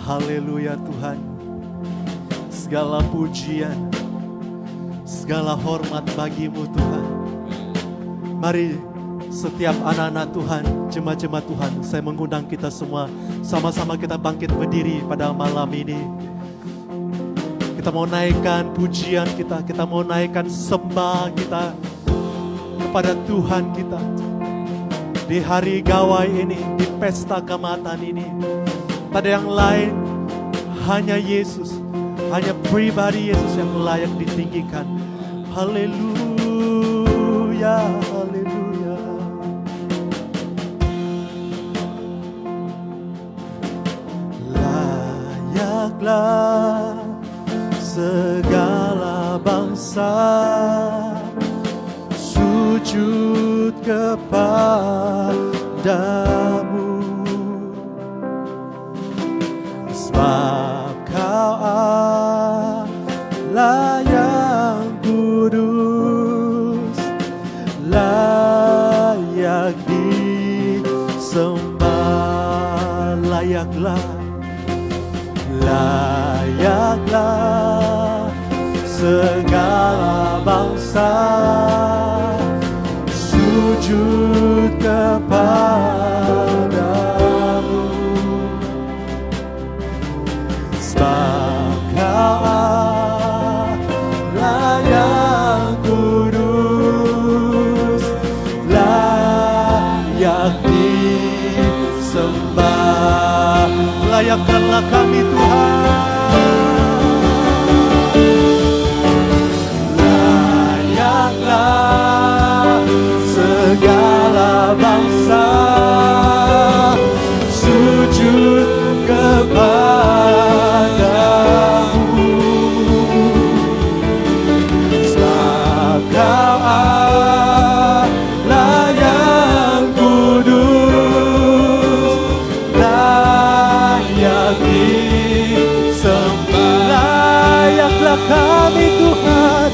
Haleluya Tuhan. Segala pujian, segala hormat bagimu Tuhan. Mari setiap anak-anak Tuhan, jemaat-jemaat Tuhan, saya mengundang kita semua, sama-sama kita bangkit berdiri pada malam ini. Kita mau naikkan pujian kita mau naikkan sembah kita kepada Tuhan kita. Di hari gawai ini, di pesta keamatan ini, tak ada yang lain, hanya Yesus, hanya pribadi Yesus yang layak ditinggikan. Haleluya, haleluya. Layaklah segala bangsa sujud kepadamu, sebab Kau Allah yang kudus, layak disembah. Layaklah segala bangsa sujud kepadamu, sebab Kau Allah yang kudus, layak disembah. Layakkanlah kami Tuhan. Layaklah segala bangsa sujud kepadamu, sebab Kau Allah yang kudus, layak disembah. Layaklah kami Tuhan.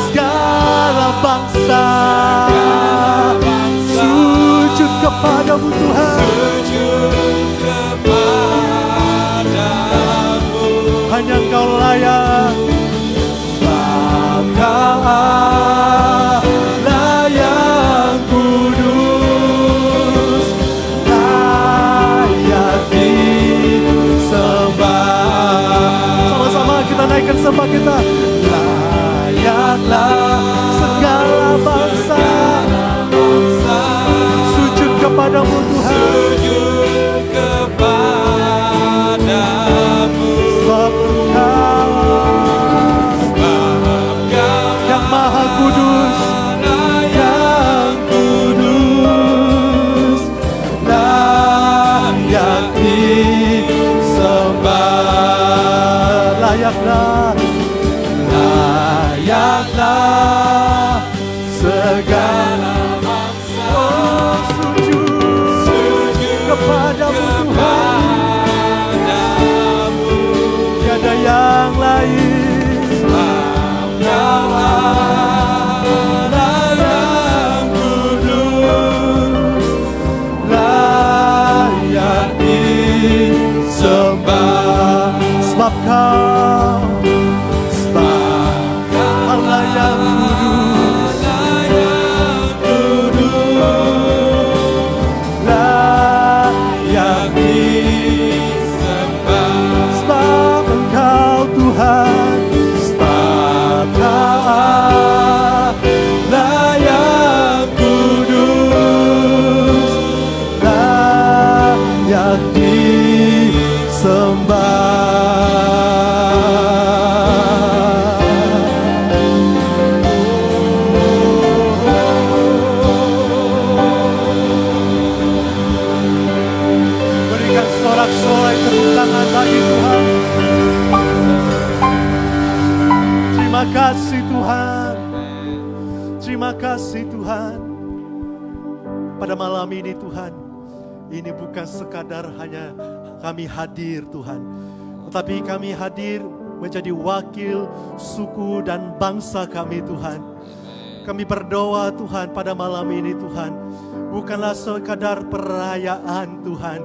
Segala bangsa sujud kepadamu Tuhan. Hanya Kau layak, sebab Kau Allah yang kudus, layak disembah. Sama-sama kita naikkan sembah kita. Layaklah segala bangsa sujud kepadamu Tuhan. Sebab Kau yang maha kudus, yang kudus, layak disembah. Layaklah segala bangsa sujud kepadamu Tuhan. tangan lagi Tuhan. Terima kasih Tuhan. Terima kasih Tuhan. Pada malam ini Tuhan, ini bukan sekadar hanya kami hadir Tuhan, tetapi kami hadir menjadi wakil suku dan bangsa kami Tuhan. Kami berdoa Tuhan pada malam ini Tuhan, bukanlah sekadar perayaan Tuhan,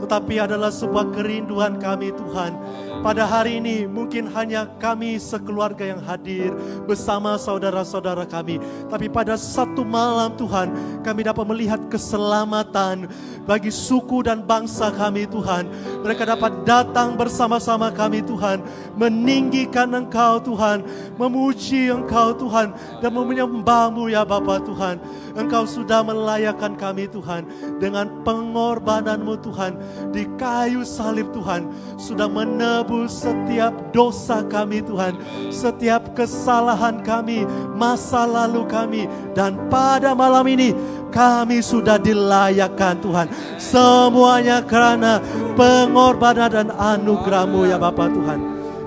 tetapi adalah sebuah kerinduan kami Tuhan. Pada hari ini mungkin hanya kami sekeluarga yang hadir bersama saudara-saudara kami. Tapi pada satu malam Tuhan, kami dapat melihat keselamatan bagi suku dan bangsa kami Tuhan. Mereka dapat datang bersama-sama kami Tuhan, meninggikan Engkau Tuhan, memuji Engkau Tuhan, dan menyembah-Mu ya Bapa Tuhan. Engkau sudah melayakkan kami Tuhan dengan pengorbanan-Mu Tuhan di kayu salib Tuhan, sudah menebus setiap dosa kami Tuhan, setiap kesalahan kami, masa lalu kami, dan pada malam ini kami sudah dilayakkan Tuhan. Semuanya karena pengorbanan dan anugerah-Mu ya Bapa Tuhan.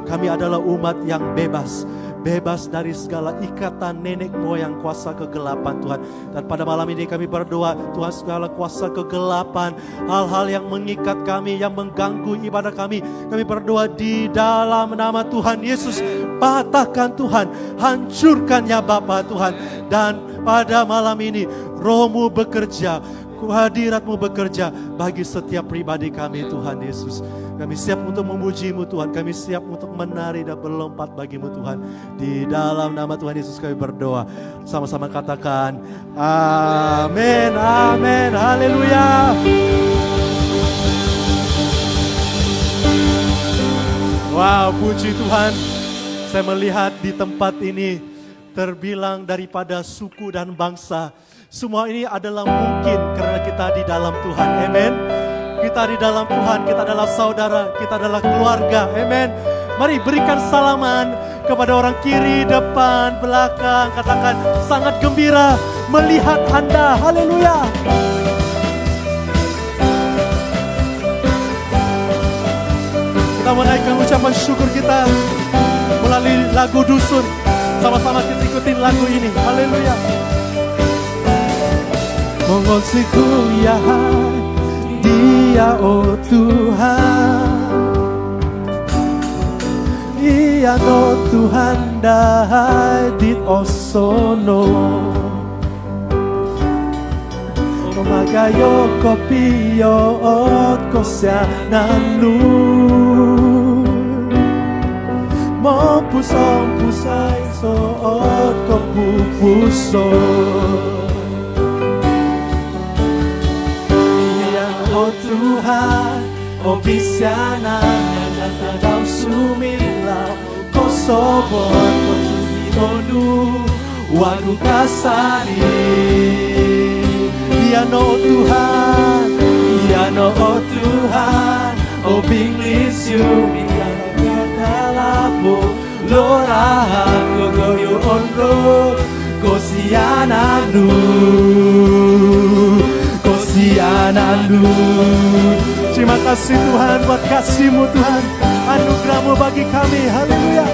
Kami adalah umat yang bebas dari segala ikatan nenek moyang kuasa kegelapan Tuhan. Dan pada malam ini kami berdoa Tuhan, segala kuasa kegelapan, hal-hal yang mengikat kami, yang mengganggu ibadah kami berdoa di dalam nama Tuhan Yesus, patahkan Tuhan, hancurkan ya Bapa Tuhan. Dan pada malam ini Roh-Mu bekerja, kehadirat-Mu bekerja bagi setiap pribadi kami Tuhan Yesus. Kami siap untuk memuji-Mu Tuhan, kami siap untuk menari dan berlompat bagi-Mu Tuhan. Di dalam nama Tuhan Yesus kami berdoa. Sama-sama katakan amin, amin, haleluya. Wow, puji Tuhan. Saya melihat di tempat ini terbilang daripada suku dan bangsa. Semua ini adalah mungkin karena kita di dalam Tuhan. Amen. Kita di dalam Tuhan, kita adalah saudara, kita adalah keluarga. Amen. Mari berikan salaman kepada orang kiri, depan, belakang. Katakan sangat gembira melihat Anda. Haleluya. Kita menaikkan ucapan syukur kita melalui lagu dusun. Sama-sama kita ikutin lagu ini. Haleluya. Mengasihiku ya Dia oh Tuhan, Ia no Tuhan dahai dit osono, Magayo kopio ot kosiananu, Mopusong pusay so ot kopupuso. Oh Tuhan, oh bisianan yang datang sumilau, kosobon kotusinu, wagu kasari. Dia no Tuhan, dia no oh Tuhan, oh binglisiu, biar kalabu, lorahan kogoyo onro, kosiananu. Kosiananu. Terima kasih Tuhan buat kasih-Mu Tuhan, anugerah-Mu bagi kami. Haleluya.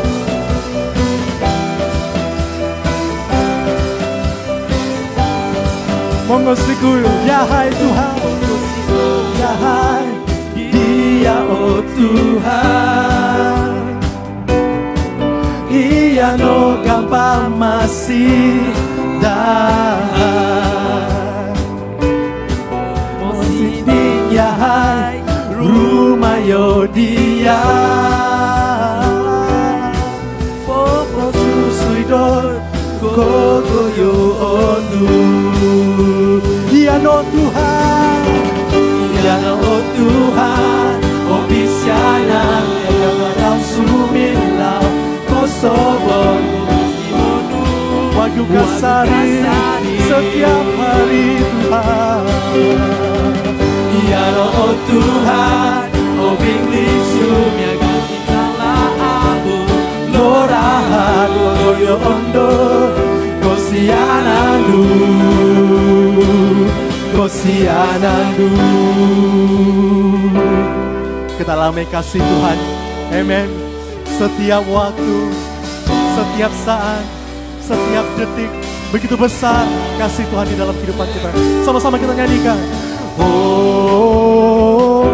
Mengasihiku ya hai Tuhan, ya hai Dia oh Tuhan, Ia no gampang masih dah. Yahai rumah Yodia, popo susuidor kogo yo onu. Dia no Tuhan, dia no Tuhan, obisiana yang dalam sumilau kosobon waju kasari setiap hari Tuhan. Ya oh Tuhan, oh binglisiu miaga kita laabu, lorahan koyo ondo, kosiananu, kosiananu. Kita alami kasih Tuhan. Amen. Setiap waktu, setiap saat, setiap detik, begitu besar kasih Tuhan di dalam kehidupan kita. Sama-sama kita nyanyikan. Oh,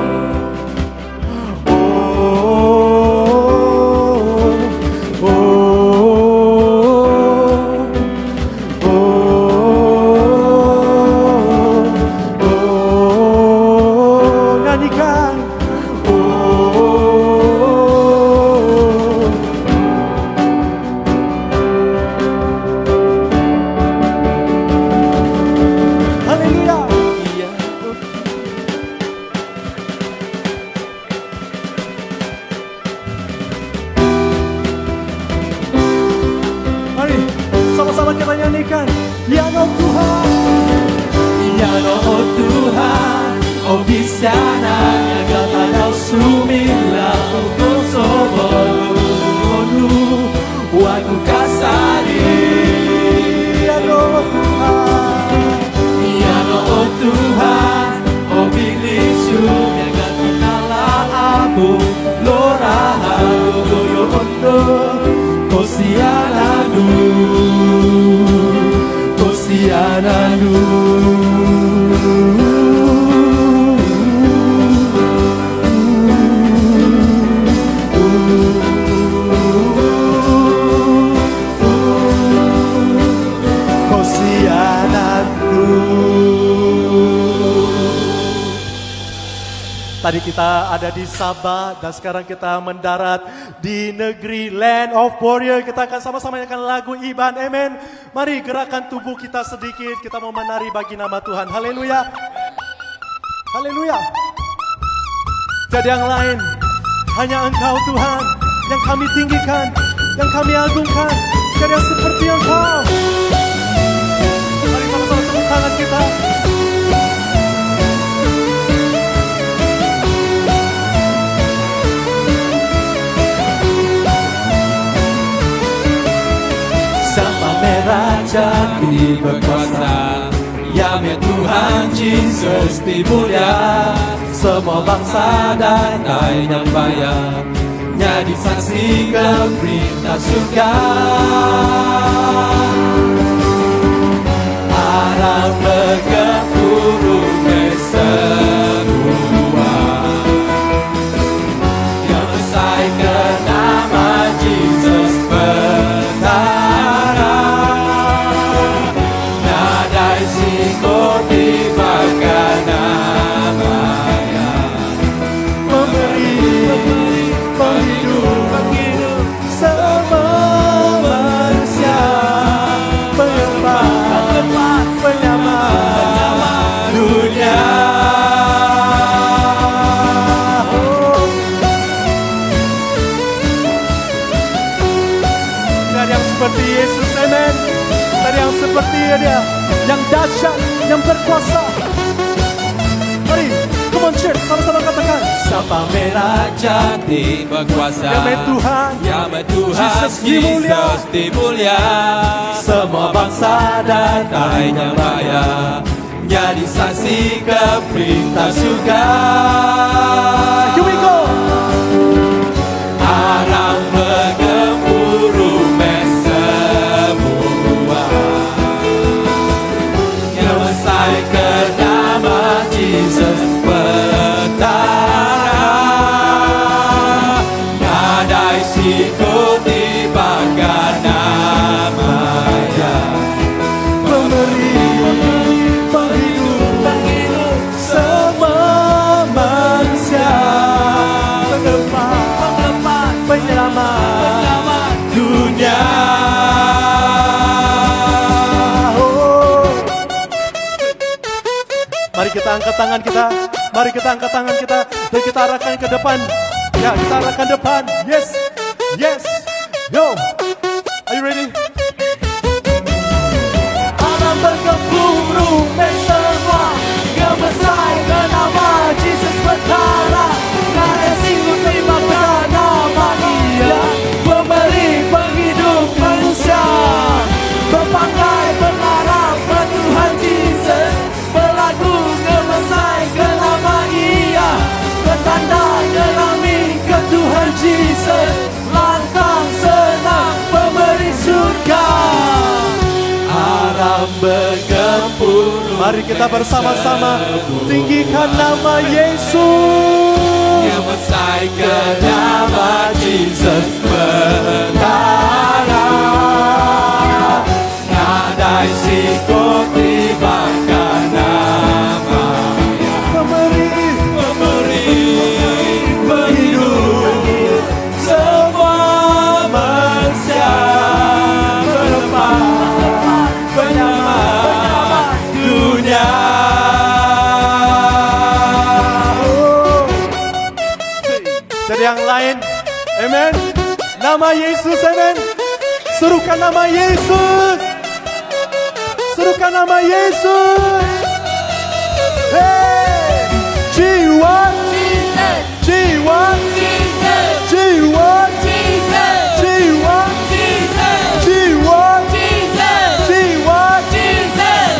tadi kita ada di Sabah dan sekarang kita mendarat di negeri Land of Warrior. Kita akan sama-sama nyanyikan lagu Iban. Amen. Mari gerakan tubuh kita sedikit. Kita mau menari bagi nama Tuhan. Haleluya. Haleluya. Jadi yang lain hanya Engkau Tuhan yang kami tinggikan, yang kami agungkan. Jadi yang seperti Engkau. Mari sama-sama tepuk tangan kita. Raja di berkuasa, Yahweh Tuhan Yesus dimulia. Semua bangsa dan yang bayar, jadi saksi ke perintah surga. Arah bergemuruh semua, yang besar ke nama Yesus bertahan. Seperti Yesus, amen. Dari yang seperti Dia, yang dahsyat, yang berkuasa. Mari, come on church, sama-sama katakan. Sapa merah jati berkuasa, Yahweh Tuhan, Yahweh Tuhan Yesus dimulia. Semua bangsa dan yang bayar, jadi saksi ke perintah surga. Here we go. Arang bergemuruh semua, yang besar ke nama Yesus bertahan. Nadai sikut di bangga namanya, memberi penghidup semua manusia. Penyelamat dunia. Mari kita angkat tangan kita. Mari kita angkat tangan kita dan kita arahkan ke depan. Ya, kita arahkan depan. Yes. Yes. Yo. Are you ready? Alam bergemuruh semua, yang besar bernama Yesus bertahan. Karena singgung terima nama Dia, memberi penghidup manusia. Berpangkai berharap Tuhan Yesus, berlagu ngebesar ke nama Ia, bertanda Mari kita bersama-sama tinggikan nama Yesus. Yang besarkan nama Jesus bertara. Nadai sikuti bahkan nama pemberi hidup semua manusia berlepas penyelamat dunia. Dari yang lain, amen. Nama Yesus, amen. Serukan nama Yesus. Serukan nama Yesus. Hey, jiwa, jiwa, jiwa, jiwa, jiwa,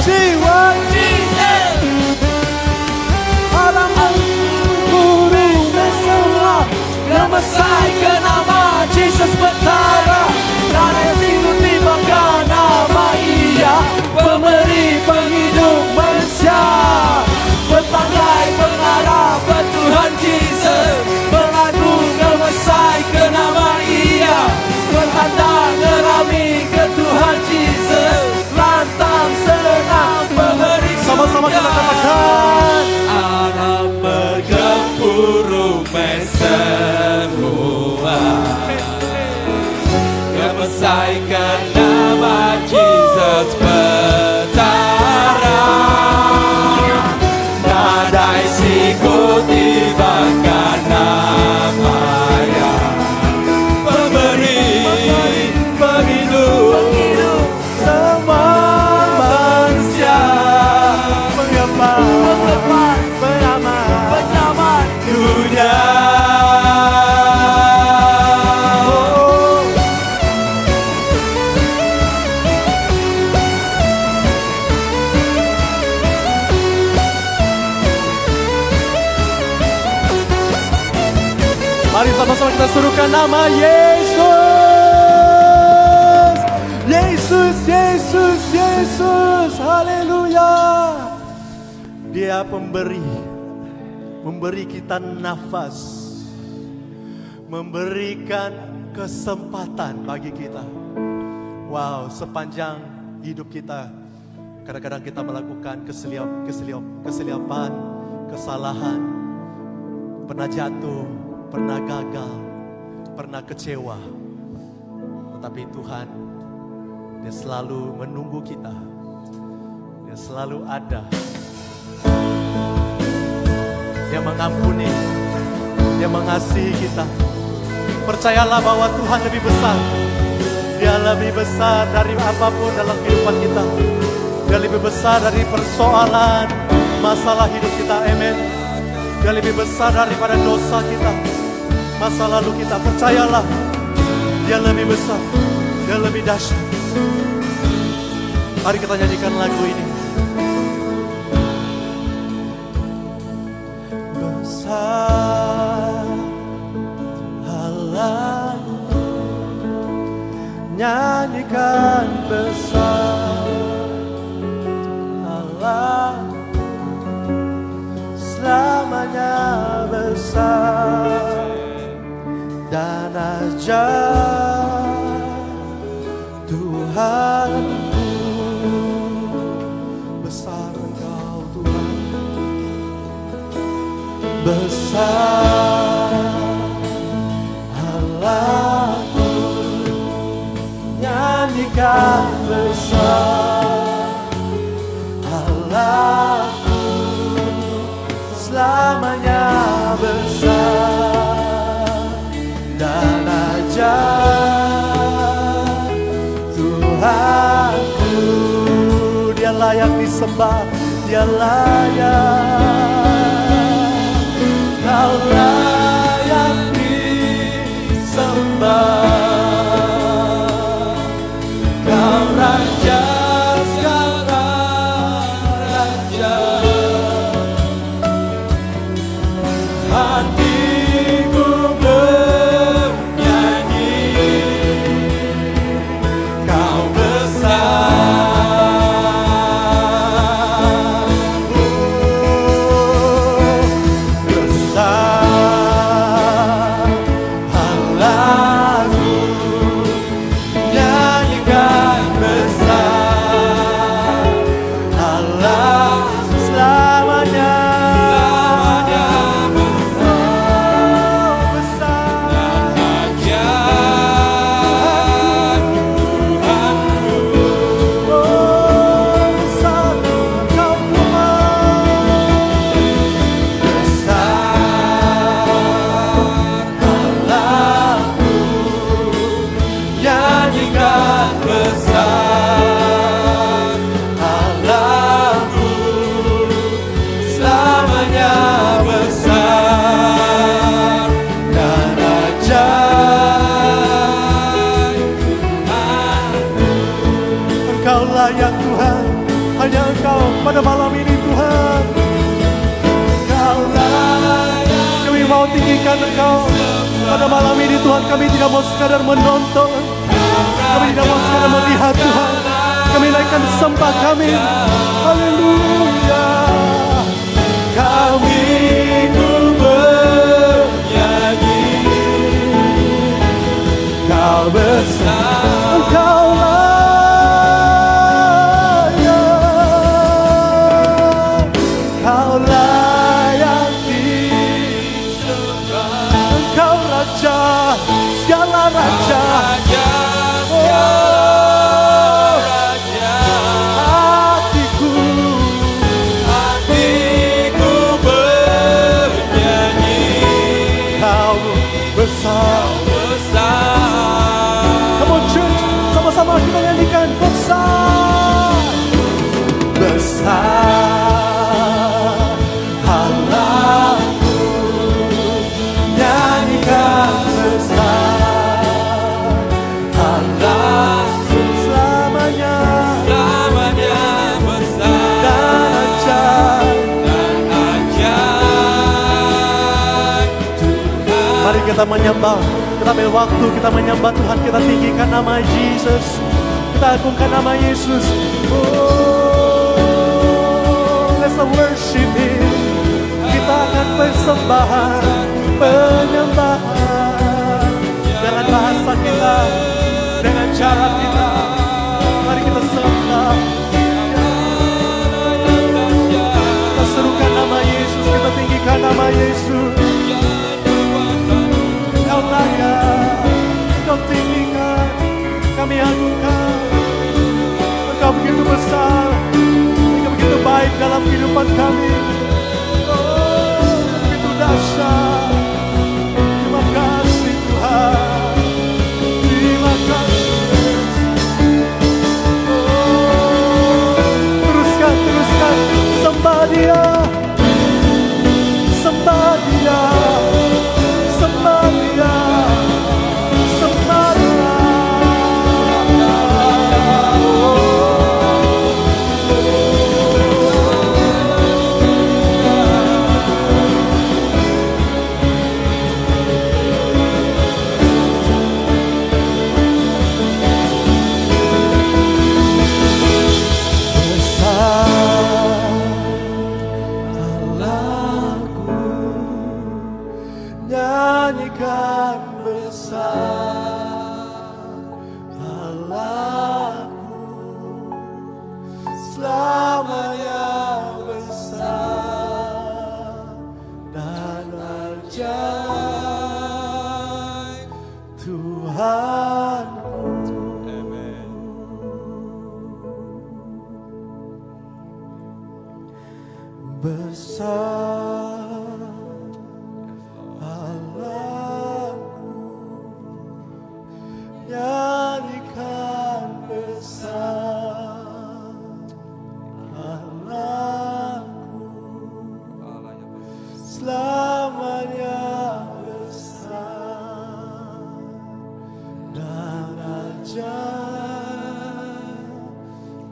jiwa, alam guru semua. Nama saya nama Jesus bertara. Nadai sikuti bahkan nama Ia pemberi penghidup manusia. Bertandai pengarah Tuhan Jesus. Mengagung nama saya nama Ia. Bertandang ngerami ke Tuhan Jesus. Lantang senang pemberi. Sama-sama kita katakan. Alam bergempur semua. Membesarkan nama Jesus bertara. Nadai sikuti bahkan nama Yang pemberi penghidup semua manusia. Pengepas penyelamat dunia. Mari sama-sama kita serukan nama Yesus. Yesus, Yesus, Yesus. Haleluya. Dia memberi kita nafas, memberikan kesempatan bagi kita. Wow, sepanjang hidup kita, kadang-kadang kita melakukan kesilapan, kesalahan, pernah jatuh, pernah gagal, pernah kecewa. Tetapi Tuhan, Dia selalu menunggu kita. Dia selalu ada. Dia mengampuni, Dia mengasihi kita. Percayalah bahwa Tuhan lebih besar. Dia lebih besar dari apapun dalam kehidupan kita. Dia lebih besar dari persoalan, masalah hidup kita, amen. Dia lebih besar daripada dosa kita, masa lalu kita. Percayalah, Dia lebih besar, Dia lebih dahsyat. Mari kita nyanyikan lagu ini. Besar Allah, nyanyikan besar Allah, selamanya besar dan ajaib Tuhanku. Besar Engkau Tuhan, besar Allahku, nyanyikan besar Allahku, selamanya besar dan ajaib Tuhanku. Dia layak disembah, Dia layak, Kau layak disembah. Kau Raja segala raja, hatiku bernyanyi. Kau besar pada malam ini Tuhan. Kami mau tinggikan Engkau pada malam ini Tuhan. Kami tidak mau sekadar menonton, kami tidak mau sekadar melihat Tuhan. Kami naikkan sembah kami. Haleluya. Kami bernyanyi, Kau besar, Engkau layak, Kau layak disembah. Engkau Raja, segala Raja. Sama kita nyanyikan besar, besar Allahku, nyanyikan besar Allahku, selamanya, selamanya besar dan ajaib. Mari kita menyembah. Kita ambil waktu, kita menyembah Tuhan, kita tinggikan nama Yesus, kita agungkan nama Yesus. Oh, let's worship Him. Kita akan persembahan, penyembahan dengan bahasa kita, dengan cara kita. Mari kita sembah, kita serukan nama Yesus, kita tinggikan nama Yesus. Kau layak, Kau tinggikan, kami agungkan. Engkau begitu besar, Engkau begitu baik dalam kehidupan kami. Oh, begitu dahsyat. Terima kasih Tuhan, terima kasih. Oh, teruskan, sembah Dia, sembah Dia.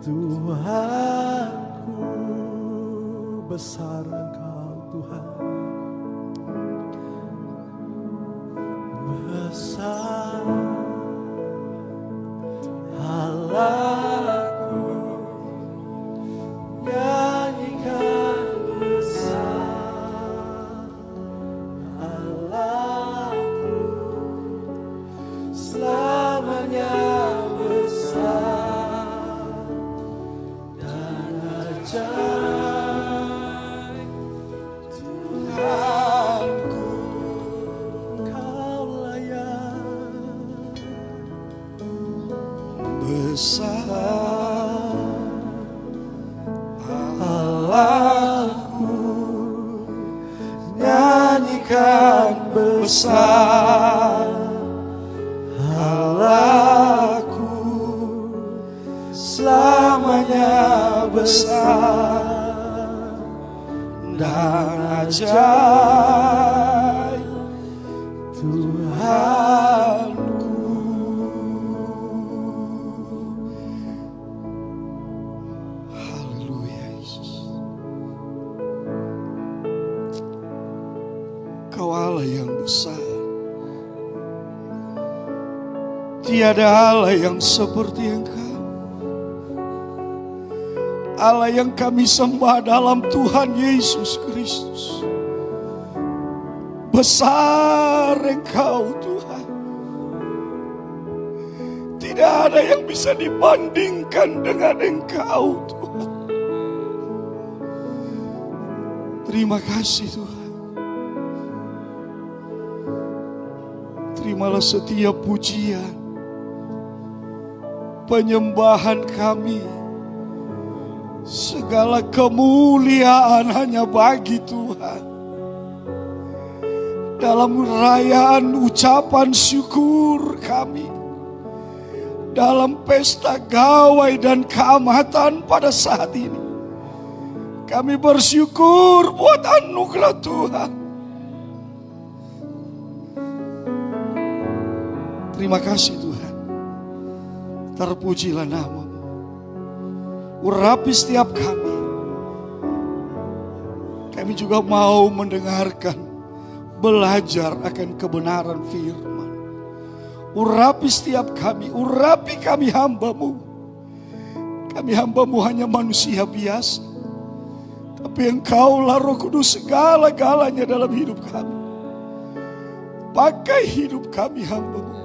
Tuhanku, besar Engkau Tuhan, besar Allahku, nyanyikan besar Allahku, selamanya besar. Tuhanku, Kau layak, besar Allahku, nyanyikan besar Allahku, selamanya besar dan ajaib Tuhanku. Haleluya Yesus. Engkau Allah yang besar. Tiada Allah yang seperti Engkau. Allah yang kami sembah dalam Tuhan Yesus Kristus. Besar Engkau Tuhan. Tidak ada yang bisa dibandingkan dengan Engkau Tuhan. Terima kasih Tuhan. Terimalah setiap pujian, penyembahan kami. Segala kemuliaan hanya bagi Tuhan. Dalam rayaan ucapan syukur kami, dalam pesta gawai dan keamatan pada saat ini, kami bersyukur buat anugerah Tuhan. Terima kasih Tuhan. Terpujilah nama-Mu. Urapi setiap kami. Kami juga mau mendengarkan, belajar akan kebenaran firman. Urapi setiap kami, urapi kami hamba-Mu. Kami hamba-Mu hanya manusia biasa. Tapi Engkaulah Roh Kudus segala-galanya dalam hidup kami. Pakai hidup kami hamba-Mu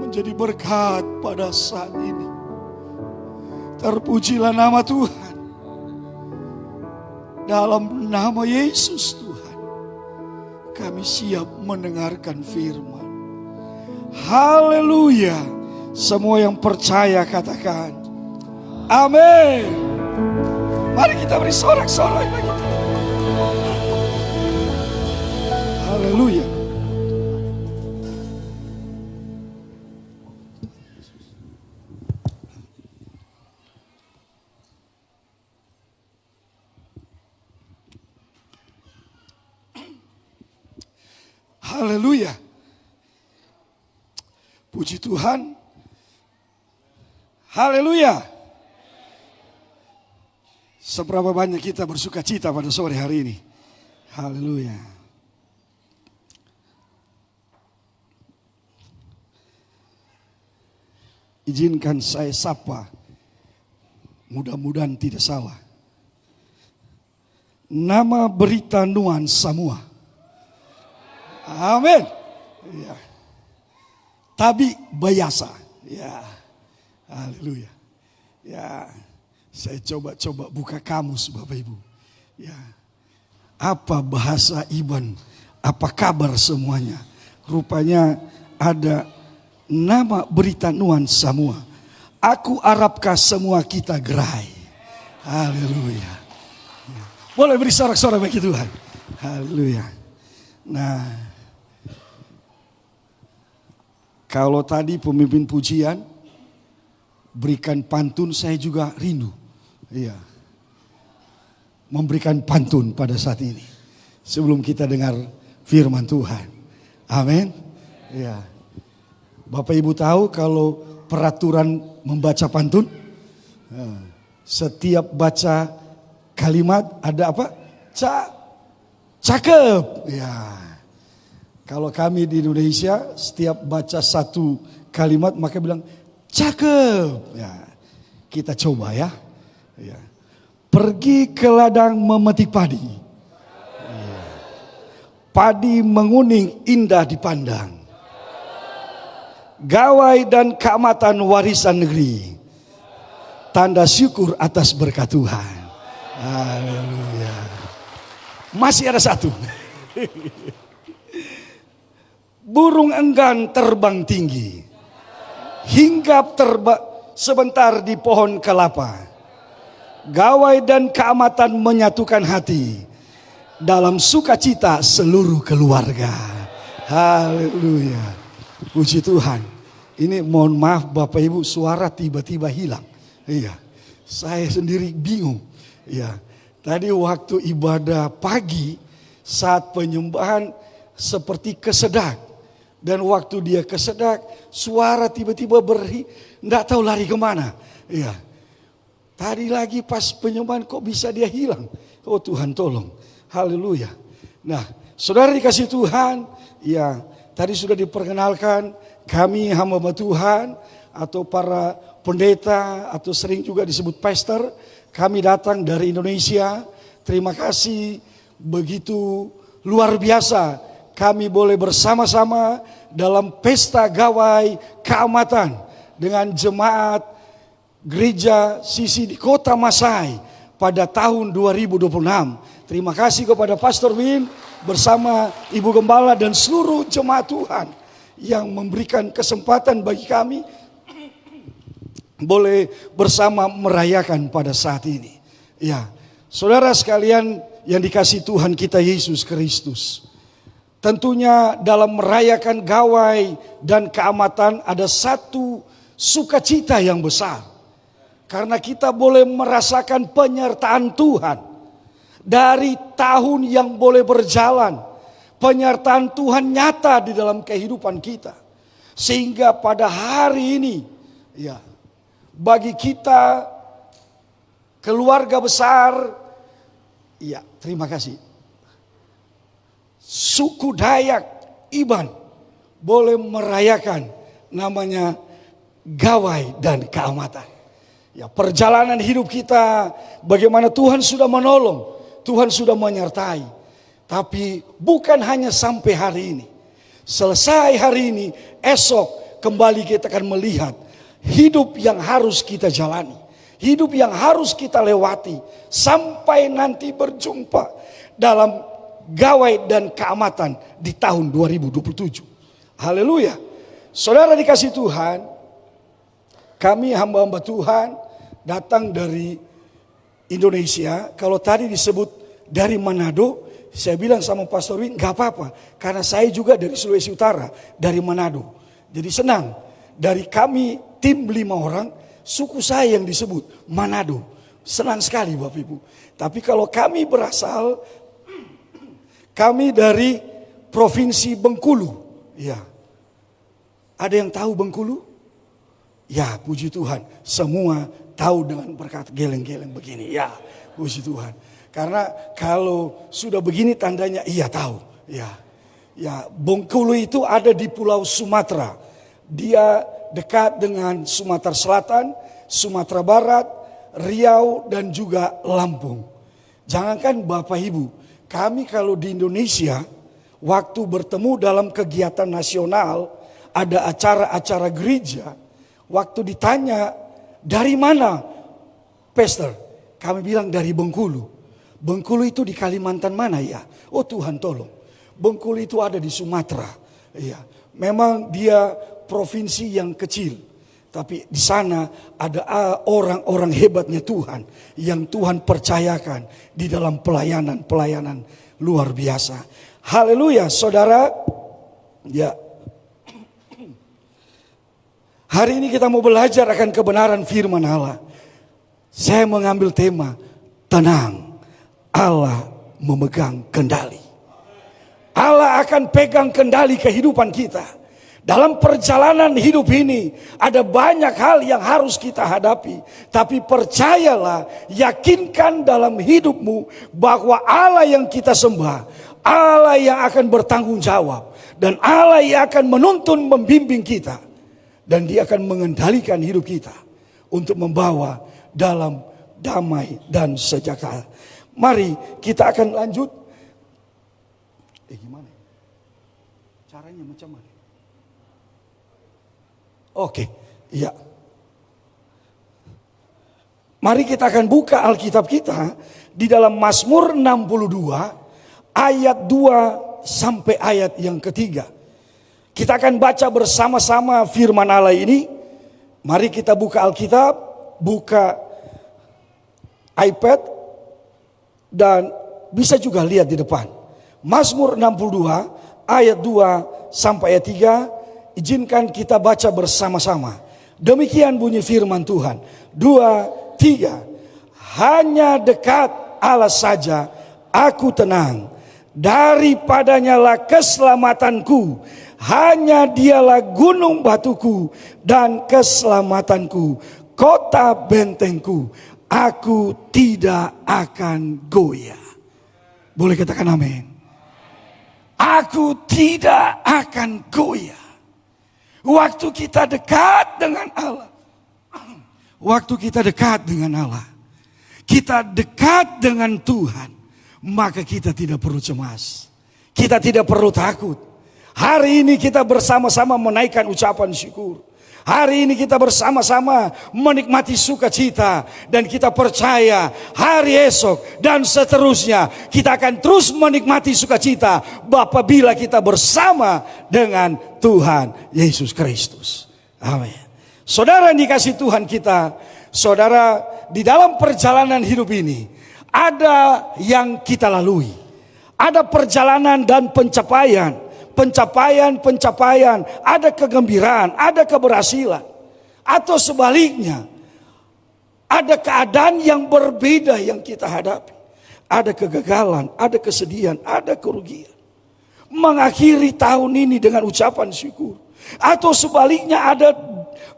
menjadi berkat pada saat ini. Terpujilah nama Tuhan. Dalam nama Yesus Tuhan, kami siap mendengarkan firman. Haleluya. Semua yang percaya katakan amin. Mari kita beri sorak-sorak bagi Tuhan. Haleluya. Haleluya. Puji Tuhan. Haleluya. Seberapa banyak kita bersuka cita pada sore hari ini. Haleluya. Izinkan saya sapa. Mudah-mudahan tidak salah. Nama berita Nuan Samua. Amin. Ya. Tabi Bayasa. Ya. Haleluya. Ya. Saya coba buka kamus Bapak Ibu. Ya. Apa bahasa Iban? Apa kabar semuanya? Rupanya ada nama berita Nuan Samua. Aku harapkah semua kita gerai. Haleluya. Ya. Boleh beri sorak-sorak bagi Tuhan. Haleluya. Nah. Kalau tadi pemimpin pujian berikan pantun, saya juga rindu. Iya. Memberikan pantun pada saat ini. Sebelum kita dengar firman Tuhan. Amin. Iya. Bapak Ibu tahu kalau peraturan membaca pantun? Setiap baca kalimat ada apa? Cakep. Ya. Kalau kami di Indonesia setiap baca satu kalimat maka bilang cakep. Ya, kita coba ya. Ya. Pergi ke ladang memetik padi. Ya. Padi menguning indah dipandang. Gawai dan keamatan warisan negeri. Tanda syukur atas berkat Tuhan. Haleluya. Masih ada satu. Burung enggan terbang tinggi, hinggap sebentar di pohon kelapa. Gawai dan keamatan menyatukan hati dalam sukacita seluruh keluarga. Haleluya. Puji Tuhan. Ini mohon maaf Bapak Ibu, suara tiba-tiba hilang. Iya. Saya sendiri bingung. Iya. Tadi waktu ibadah pagi saat penyembahan seperti kesedak. Dan waktu dia kesedak, suara tiba-tiba enggak tahu lari kemana. Iya. Tadi lagi pas penyembahan kok bisa dia hilang. Oh Tuhan tolong. Haleluya. Nah Saudara dikasih Tuhan, ya tadi sudah diperkenalkan kami hamba Tuhan atau para pendeta atau sering juga disebut pastor. Kami datang dari Indonesia. Terima kasih, begitu luar biasa kami boleh bersama-sama dalam pesta gawai keamatan dengan jemaat gereja Sisi di Kota Masai pada tahun 2026. Terima kasih kepada Pastor Win bersama Ibu Gembala dan seluruh jemaat Tuhan yang memberikan kesempatan bagi kami boleh bersama merayakan pada saat ini. Ya, saudara sekalian yang dikasihi Tuhan kita Yesus Kristus. Tentunya dalam merayakan gawai dan keamatan ada satu sukacita yang besar. Karena kita boleh merasakan penyertaan Tuhan. Dari tahun yang boleh berjalan, penyertaan Tuhan nyata di dalam kehidupan kita. Sehingga pada hari ini, ya, bagi kita keluarga besar, ya terima kasih. Suku Dayak Iban boleh merayakan namanya gawai dan keamatan. Ya, perjalanan hidup kita bagaimana Tuhan sudah menolong, Tuhan sudah menyertai. Tapi bukan hanya sampai hari ini. Selesai hari ini, esok kembali kita akan melihat hidup yang harus kita jalani. Hidup yang harus kita lewati sampai nanti berjumpa dalam gawai dan keamatan di tahun 2027. Haleluya. Saudara dikasih Tuhan, kami hamba-hamba Tuhan datang dari Indonesia. Kalau tadi disebut dari Manado, saya bilang sama Pastor Win, gak apa-apa. Karena saya juga dari Sulawesi Utara, dari Manado. Jadi senang, dari kami tim 5 orang, suku saya yang disebut Manado. Senang sekali Bapak Ibu. Tapi kalau kami berasal, kami dari Provinsi Bengkulu. Ya. Ada yang tahu Bengkulu? Ya, puji Tuhan. Semua tahu dengan berkat geleng-geleng begini. Ya, puji Tuhan. Karena kalau sudah begini tandanya iya tahu. Ya. Ya, Bengkulu itu ada di Pulau Sumatera. Dia dekat dengan Sumatera Selatan, Sumatera Barat, Riau dan juga Lampung. Jangankan Bapak Ibu, kami kalau di Indonesia, waktu bertemu dalam kegiatan nasional, ada acara-acara gereja, waktu ditanya, dari mana Pastor? Kami bilang dari Bengkulu. Bengkulu itu di Kalimantan mana ya? Oh Tuhan tolong. Bengkulu itu ada di Sumatera. Ya, memang dia provinsi yang kecil. Tapi di sana ada orang-orang hebatnya Tuhan yang Tuhan percayakan di dalam pelayanan luar biasa. Haleluya, saudara. Ya. Hari ini kita mau belajar akan kebenaran firman Allah. Saya mengambil tema, tenang, Allah memegang kendali. Allah akan pegang kendali kehidupan kita. Dalam perjalanan hidup ini ada banyak hal yang harus kita hadapi. Tapi percayalah, yakinkan dalam hidupmu bahwa Allah yang kita sembah, Allah yang akan bertanggung jawab. Dan Allah yang akan menuntun, membimbing kita. Dan dia akan mengendalikan hidup kita untuk membawa dalam damai dan sejahtera. Mari kita akan lanjut. Gimana? Caranya macam mana? Oke, iya. Mari kita akan buka Alkitab kita di dalam Mazmur 62 ayat 2 sampai ayat yang ketiga. Kita akan baca bersama-sama firman Allah ini. Mari kita buka Alkitab, buka iPad dan bisa juga lihat di depan. Mazmur 62 ayat 2 sampai ayat 3. Izinkan kita baca bersama-sama. Demikian bunyi firman Tuhan. 2, 3. Hanya dekat Allah saja aku tenang. Daripadanya lah keselamatanku. Hanya dialah gunung batuku dan keselamatanku. Kota bentengku. Aku tidak akan goyah. Boleh katakan amin. Aku tidak akan goyah. Waktu kita dekat dengan Allah. Waktu kita dekat dengan Allah. Kita dekat dengan Tuhan. Maka kita tidak perlu cemas. Kita tidak perlu takut. Hari ini kita bersama-sama menaikkan ucapan syukur. Hari ini kita bersama-sama menikmati sukacita. Dan kita percaya hari esok dan seterusnya kita akan terus menikmati sukacita apabila kita bersama dengan Tuhan Yesus Kristus. Amin. Saudara yang dikasihi Tuhan kita, saudara, di dalam perjalanan hidup ini ada yang kita lalui. Ada perjalanan dan pencapaian. Pencapaian, ada kegembiraan, ada keberhasilan. Atau sebaliknya, ada keadaan yang berbeda yang kita hadapi. Ada kegagalan, ada kesedihan, ada kerugian. Mengakhiri tahun ini dengan ucapan syukur. Atau sebaliknya ada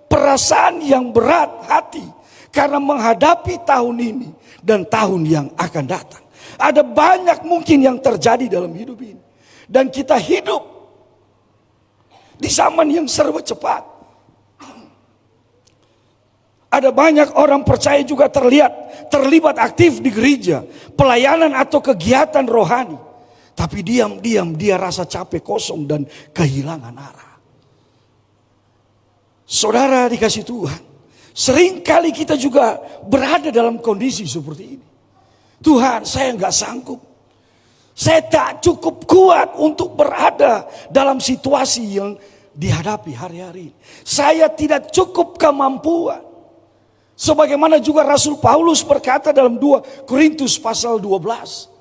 perasaan yang berat hati karena menghadapi tahun ini dan tahun yang akan datang. Ada banyak mungkin yang terjadi dalam hidup ini. Dan kita hidup di zaman yang serba cepat. Ada banyak orang percaya juga terlibat aktif di gereja, pelayanan atau kegiatan rohani. Tapi diam-diam dia rasa capek, kosong dan kehilangan arah. Saudara dikasih Tuhan, seringkali kita juga berada dalam kondisi seperti ini. Tuhan, saya nggak sanggup. Saya tak cukup kuat untuk berada dalam situasi yang dihadapi hari-hari ini. Saya tidak cukup kemampuan. Sebagaimana juga Rasul Paulus berkata dalam 2 Korintus pasal 12.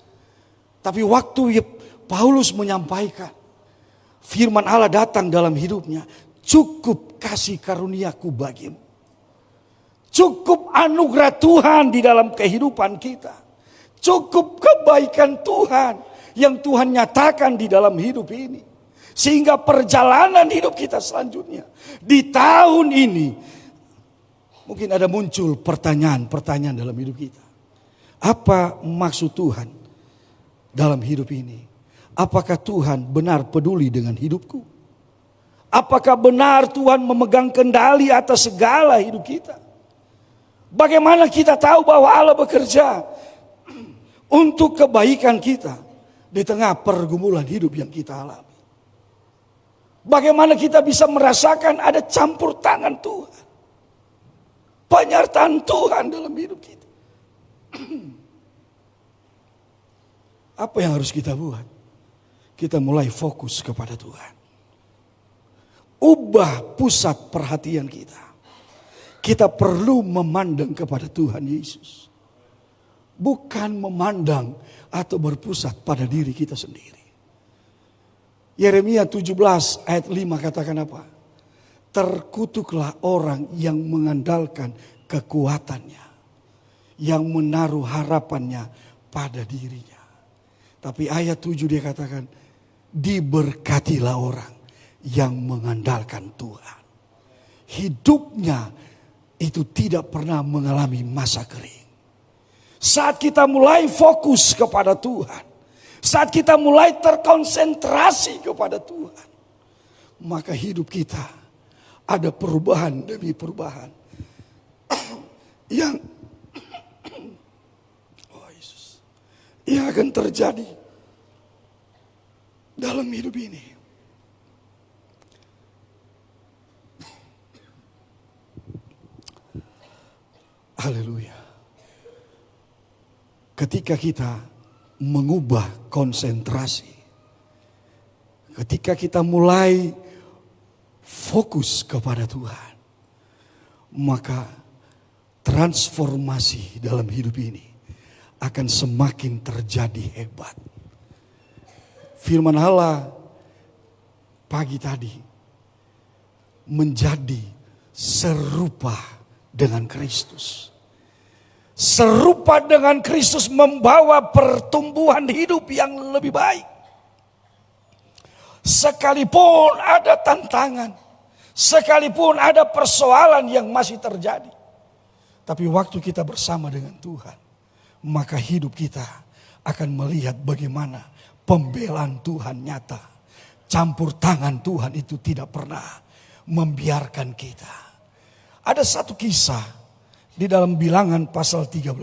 Tapi waktu Paulus menyampaikan, firman Allah datang dalam hidupnya. Cukup kasih karuniaku bagimu. Cukup anugerah Tuhan di dalam kehidupan kita. Cukup kebaikan Tuhan yang Tuhan nyatakan di dalam hidup ini. Sehingga perjalanan hidup kita selanjutnya. Di tahun ini. Mungkin ada muncul pertanyaan dalam hidup kita. Apa maksud Tuhan dalam hidup ini? Apakah Tuhan benar peduli dengan hidupku? Apakah benar Tuhan memegang kendali atas segala hidup kita? Bagaimana kita tahu bahwa Allah bekerja untuk kebaikan kita di tengah pergumulan hidup yang kita alami? Bagaimana kita bisa merasakan ada campur tangan Tuhan, penyertaan Tuhan dalam hidup kita? Apa yang harus kita buat? Kita mulai fokus kepada Tuhan. Ubah pusat perhatian kita. Kita perlu memandang kepada Tuhan Yesus. Bukan memandang atau berpusat pada diri kita sendiri. Yeremia 17 ayat 5 katakan apa? Terkutuklah orang yang mengandalkan kekuatannya. Yang menaruh harapannya pada dirinya. Tapi ayat 7 dia katakan, diberkatilah orang yang mengandalkan Tuhan. Hidupnya itu tidak pernah mengalami masa kering. Saat kita mulai fokus kepada Tuhan, saat kita mulai terkonsentrasi kepada Tuhan, maka hidup kita ada perubahan demi perubahan yang akan terjadi dalam hidup ini. Haleluya. Ketika kita mengubah konsentrasi, ketika kita mulai fokus kepada Tuhan, maka transformasi dalam hidup ini akan semakin terjadi hebat. Firman Allah pagi tadi menjadi serupa dengan Kristus. Serupa dengan Kristus membawa pertumbuhan hidup yang lebih baik. Sekalipun ada tantangan, sekalipun ada persoalan yang masih terjadi, tapi waktu kita bersama dengan Tuhan, maka hidup kita akan melihat bagaimana pembelaan Tuhan nyata campur tangan Tuhan itu tidak pernah membiarkan kita. Ada satu kisah di dalam Bilangan pasal 13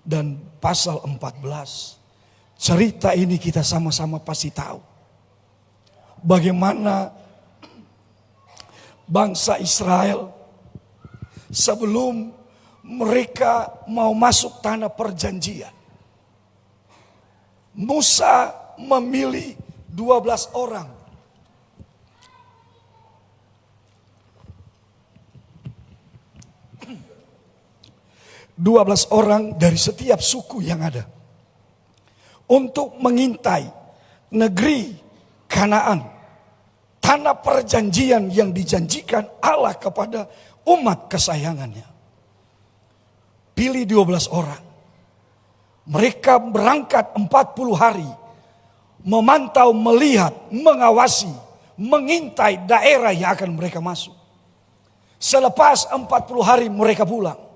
dan pasal 14. Cerita ini kita sama-sama pasti tahu. Bagaimana bangsa Israel sebelum mereka mau masuk tanah perjanjian, Musa memilih 12 orang. Dua belas orang dari setiap suku yang ada untuk mengintai negeri Kanaan, tanah perjanjian yang dijanjikan Allah kepada umat kesayangannya. Pilih 12 orang. Mereka berangkat 40 hari. Memantau, melihat, mengawasi, mengintai daerah yang akan mereka masuk. Selepas 40 hari mereka pulang.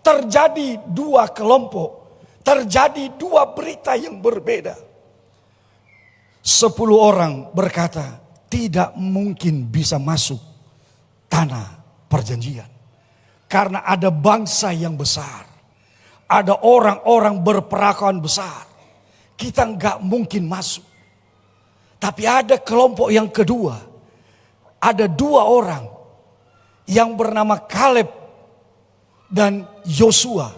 Terjadi dua kelompok. Terjadi dua berita yang berbeda. 10 orang berkata, tidak mungkin bisa masuk tanah perjanjian. Karena ada bangsa yang besar. Ada orang-orang berperakuan besar. Kita nggak mungkin masuk. Tapi ada kelompok yang kedua. Ada 2 orang yang bernama Kaleb dan Yosua.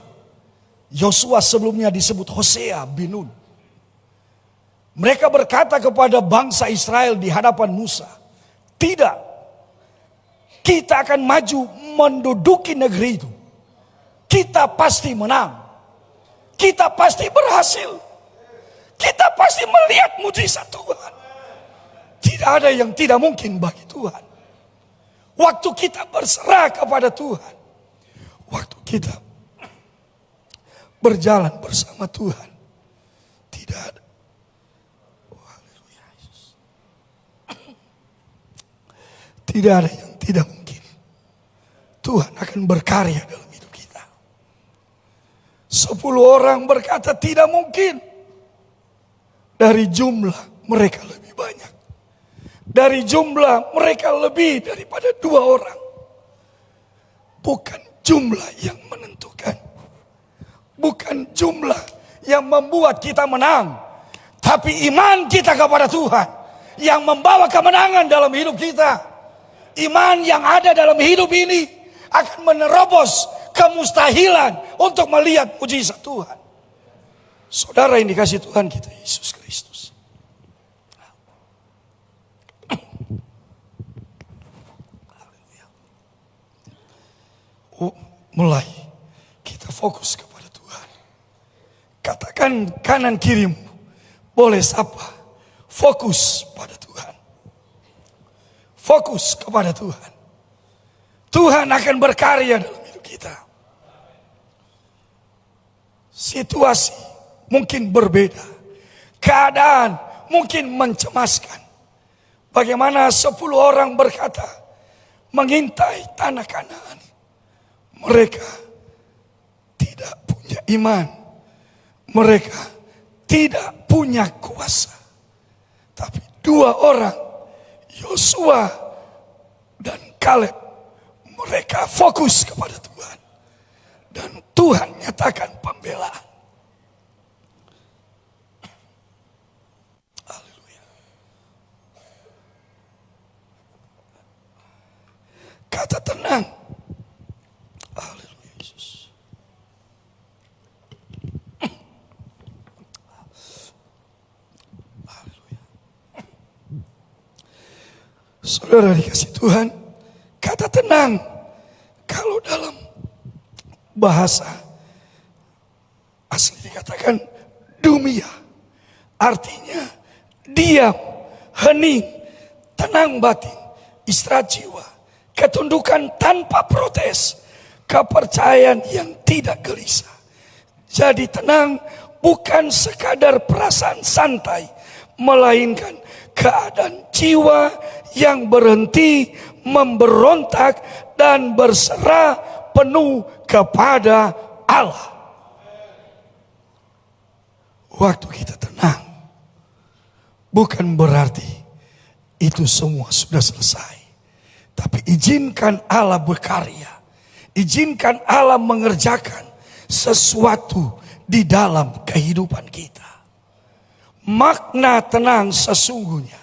Yosua sebelumnya disebut Hosea bin Nun. Mereka berkata kepada bangsa Israel di hadapan Musa, tidak, kita akan maju menduduki negeri itu. Kita pasti menang. Kita pasti berhasil. Kita pasti melihat mujizat Tuhan. Tidak ada yang tidak mungkin bagi Tuhan. Waktu kita berserah kepada Tuhan. Waktu kita berjalan bersama Tuhan. Tidak ada. Tidak ada yang tidak mungkin. Tuhan akan berkarya dalam hidup kita. 10 orang berkata tidak mungkin. Dari jumlah mereka lebih banyak. Dari jumlah mereka lebih daripada 2 orang. Bukan jumlah yang menentukan. Bukan jumlah yang membuat kita menang. Tapi iman kita kepada Tuhan. Yang membawa kemenangan dalam hidup kita. Iman yang ada dalam hidup ini akan menerobos kemustahilan untuk melihat mujizat Tuhan. Saudara yang dikasih Tuhan kita Yesus Kristus. Mulai kita fokus kepada Tuhan. Katakan kanan kirimu, boleh sapa, fokus pada Tuhan. Fokus kepada Tuhan. Tuhan akan berkarya dalam hidup kita. Situasi mungkin berbeda. Keadaan mungkin mencemaskan. Bagaimana 10 orang berkata, mengintai tanah Kanaan. Mereka tidak punya iman. Mereka tidak punya kuasa. Tapi 2 orang, Yosua dan Kaleb, mereka fokus kepada Tuhan. Dan Tuhan nyatakan pembelaan. Haleluya. Kata tenang. Haleluya Yesus. Saudara dikasih Tuhan, kata tenang, kalau dalam bahasa asli dikatakan dumia, artinya diam, hening, tenang batin, istirahat jiwa, ketundukan tanpa protes, kepercayaan yang tidak gelisah. Jadi tenang bukan sekadar perasaan santai, melainkan keadaan jiwa yang berhenti memberontak dan berserah penuh kepada Allah. Waktu kita tenang, bukan berarti itu semua sudah selesai. Tapi izinkan Allah berkarya. Izinkan Allah mengerjakan sesuatu di dalam kehidupan kita. Makna tenang sesungguhnya.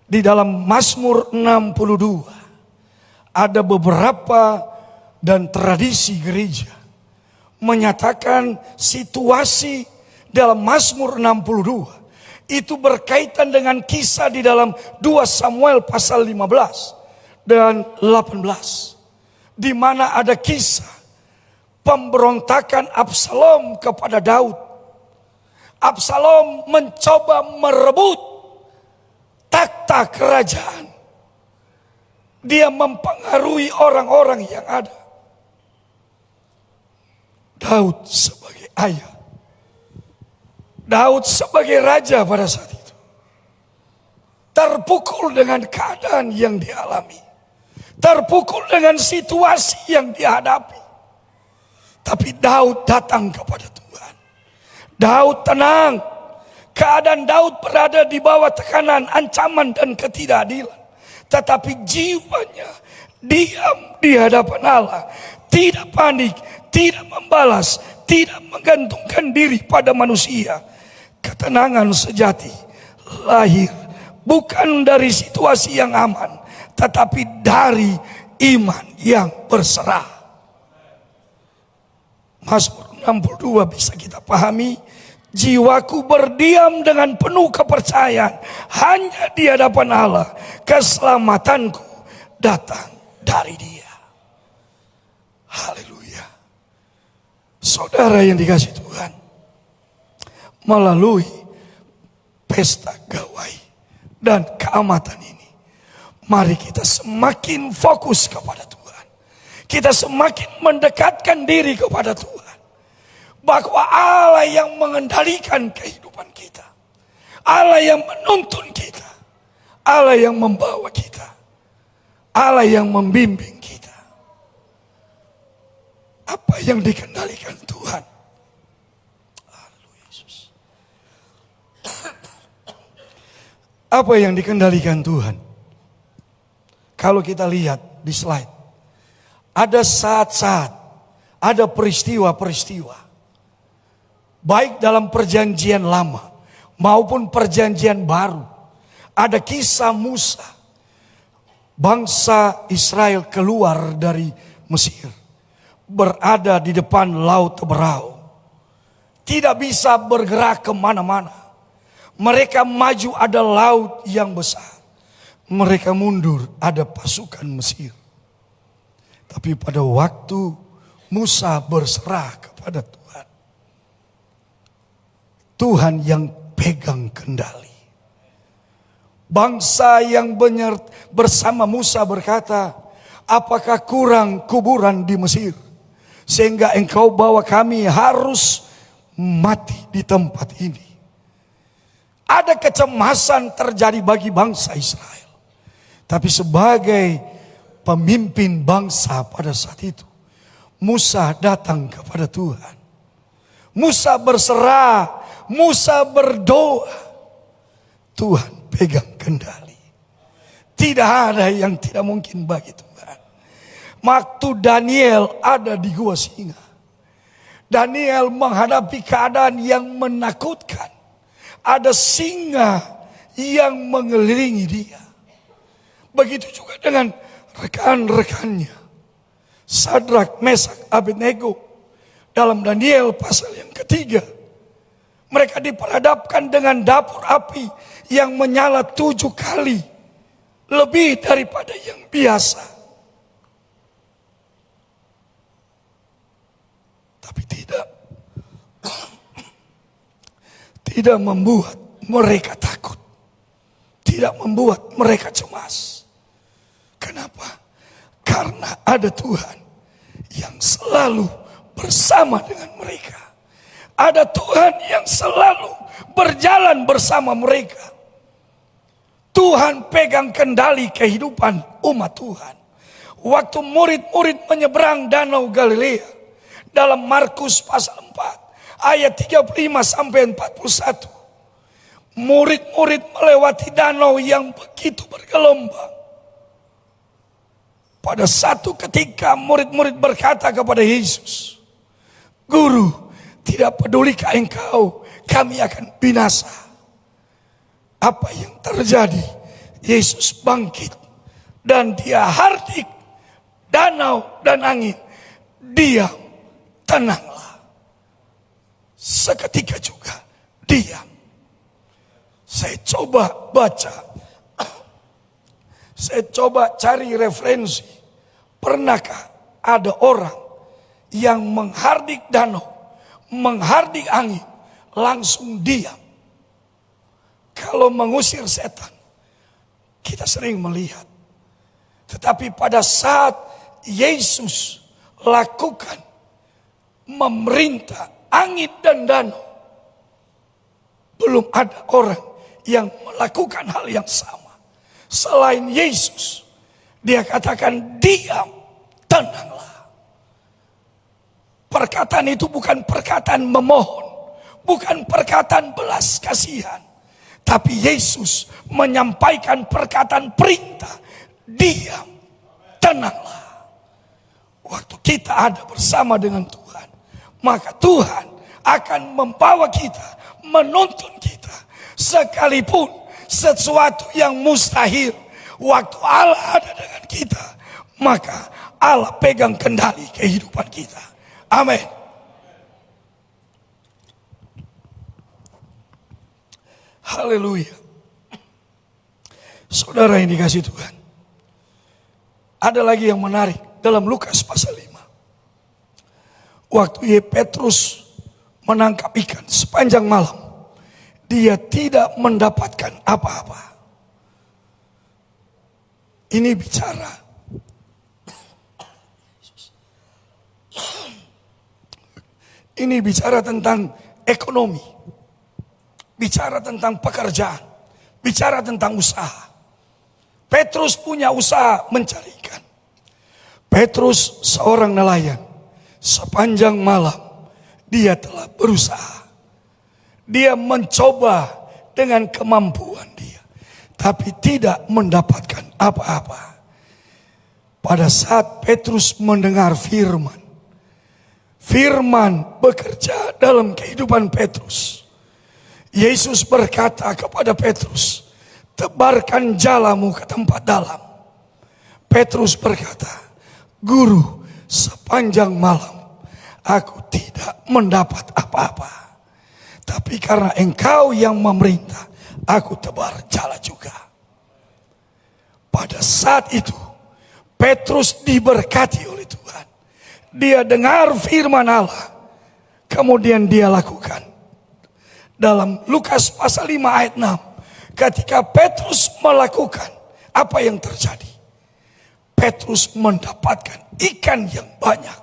Di dalam Mazmur 62 ada beberapa dan tradisi gereja menyatakan situasi dalam Mazmur 62 itu berkaitan dengan kisah di dalam 2 Samuel pasal 15 dan 18, di mana ada kisah pemberontakan Absalom kepada Daud. Absalom mencoba merebut takhta kerajaan. Dia mempengaruhi orang-orang yang ada. Daud sebagai ayah, Daud sebagai raja pada saat itu, terpukul dengan keadaan yang dialami, terpukul dengan situasi yang dihadapi. Tapi Daud datang kepada Tuhan. Daud tenang. Keadaan Daud berada di bawah tekanan, ancaman dan ketidakadilan. Tetapi jiwanya diam di hadapan Allah. Tidak panik, tidak membalas, tidak menggantungkan diri pada manusia. Ketenangan sejati lahir bukan dari situasi yang aman, tetapi dari iman yang berserah. Mazmur 62 bisa kita pahami. Jiwaku berdiam dengan penuh kepercayaan hanya di hadapan Allah. Keselamatanku datang dari Dia. Haleluya. Saudara yang dikasihi Tuhan, melalui pesta gawai dan keamatan ini, mari kita semakin fokus kepada Tuhan. Kita semakin mendekatkan diri kepada Tuhan. Bahwa Allah yang mengendalikan kehidupan kita. Allah yang menuntun kita. Allah yang membawa kita. Allah yang membimbing kita. Apa yang dikendalikan Tuhan? Haleluya Yesus. Apa yang dikendalikan Tuhan? Kalau kita lihat di slide, ada saat-saat, ada peristiwa-peristiwa, baik dalam perjanjian lama maupun perjanjian baru. Ada kisah Musa, bangsa Israel keluar dari Mesir, berada di depan Laut Teberau, tidak bisa bergerak kemana-mana. Mereka maju, ada laut yang besar. Mereka mundur, ada pasukan Mesir. Tapi pada waktu Musa berserah kepada Tuhan, Tuhan yang pegang kendali. Bangsa yang bersama Musa berkata, apakah kurang kuburan di Mesir, sehingga engkau bawa kami harus mati di tempat ini? Ada kecemasan terjadi bagi bangsa Israel. Tapi sebagai pemimpin bangsa pada saat itu, Musa datang kepada Tuhan. Musa berserah, Musa berdoa. Tuhan pegang kendali. Tidak ada yang tidak mungkin bagi Tuhan. Waktu Daniel ada di gua singa, Daniel menghadapi keadaan yang menakutkan. Ada singa yang mengelilingi dia. Begitu juga dengan rekan-rekannya, Sadrak, Mesak, Abednego. Dalam Daniel pasal yang ketiga, mereka diperhadapkan dengan dapur api yang menyala 7 kali lebih daripada yang biasa. Tapi tidak membuat mereka takut. Tidak membuat mereka cemas. Kenapa? Karena ada Tuhan yang selalu bersama dengan mereka. Ada Tuhan yang selalu berjalan bersama mereka. Tuhan pegang kendali kehidupan umat Tuhan. Waktu murid-murid menyeberang Danau Galilea, dalam Markus pasal 4 ayat 35 sampai 41, Murid-murid melewati danau yang begitu bergelombang. Pada satu ketika murid-murid berkata kepada Yesus, "Guru, tidak pedulikah engkau kami akan binasa?" Apa yang terjadi? Yesus bangkit dan dia hardik danau dan angin. Diam, tenanglah. Seketika juga diam. Saya coba baca, saya coba cari referensi. Pernahkah ada orang yang menghardik danau, menghardik angin, langsung diam? Kalau mengusir setan, kita sering melihat. Tetapi pada saat Yesus lakukan, memerintah angin dan danau, belum ada orang yang melakukan hal yang sama. Selain Yesus, dia katakan diam, tenanglah. Perkataan itu bukan perkataan memohon, bukan perkataan belas kasihan. Tapi Yesus menyampaikan perkataan perintah, diam, tenanglah. Waktu kita ada bersama dengan Tuhan, maka Tuhan akan membawa kita, menuntun kita. Sekalipun sesuatu yang mustahil, waktu Allah ada dengan kita, maka Allah pegang kendali kehidupan kita. Amin. Haleluya. Saudara yang dikasihi Tuhan, ada lagi yang menarik dalam Lukas pasal 5. Waktu Petrus menangkap ikan sepanjang malam, dia tidak mendapatkan apa-apa. Ini bicara tentang ekonomi, bicara tentang pekerjaan, bicara tentang usaha. Petrus punya usaha mencari ikan. Petrus seorang nelayan. Sepanjang malam dia telah berusaha. Dia mencoba dengan kemampuan dia, tapi tidak mendapatkan apa-apa. Pada saat Petrus mendengar firman, firman bekerja dalam kehidupan Petrus. Yesus berkata kepada Petrus, "Tebarkan jalamu ke tempat dalam." Petrus berkata, "Guru, sepanjang malam aku tidak mendapat apa-apa. Tapi karena engkau yang memerintah, aku tebar jala juga." Pada saat itu, Petrus diberkati oleh Tuhan. Dia dengar firman Allah, kemudian dia lakukan. Dalam Lukas pasal 5 ayat 6, ketika Petrus melakukan, apa yang terjadi? Petrus mendapatkan ikan yang banyak.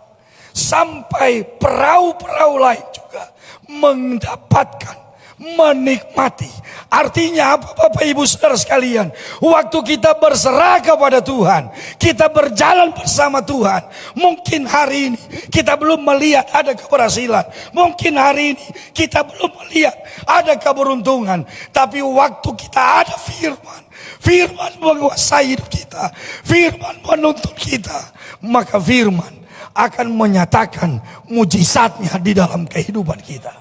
Sampai perahu-perahu lain juga mendapatkan, menikmati. Artinya apa Bapak Ibu Saudara sekalian? Waktu kita berserah kepada Tuhan, kita berjalan bersama Tuhan. Mungkin hari ini kita belum melihat ada keberhasilan. Mungkin hari ini kita belum melihat ada keberuntungan. Tapi waktu kita ada firman, firman menguasai hidup kita, firman menuntun kita, maka firman akan menyatakan mujizatnya di dalam kehidupan kita.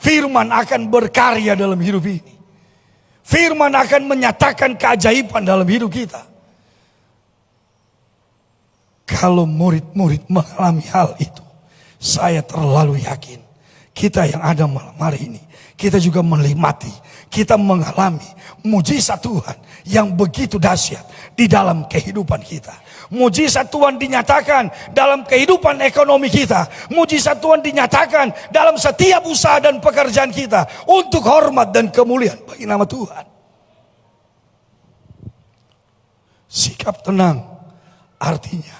Firman akan berkarya dalam hidup ini. Firman akan menyatakan keajaiban dalam hidup kita. Kalau murid-murid mengalami hal itu, saya terlalu yakin kita yang ada malam hari ini, kita juga menikmati, kita mengalami mujizat Tuhan yang begitu dahsyat di dalam kehidupan kita. Mujizat Tuhan dinyatakan dalam kehidupan ekonomi kita. Mujizat Tuhan dinyatakan dalam setiap usaha dan pekerjaan kita, untuk hormat dan kemuliaan bagi nama Tuhan. Sikap tenang artinya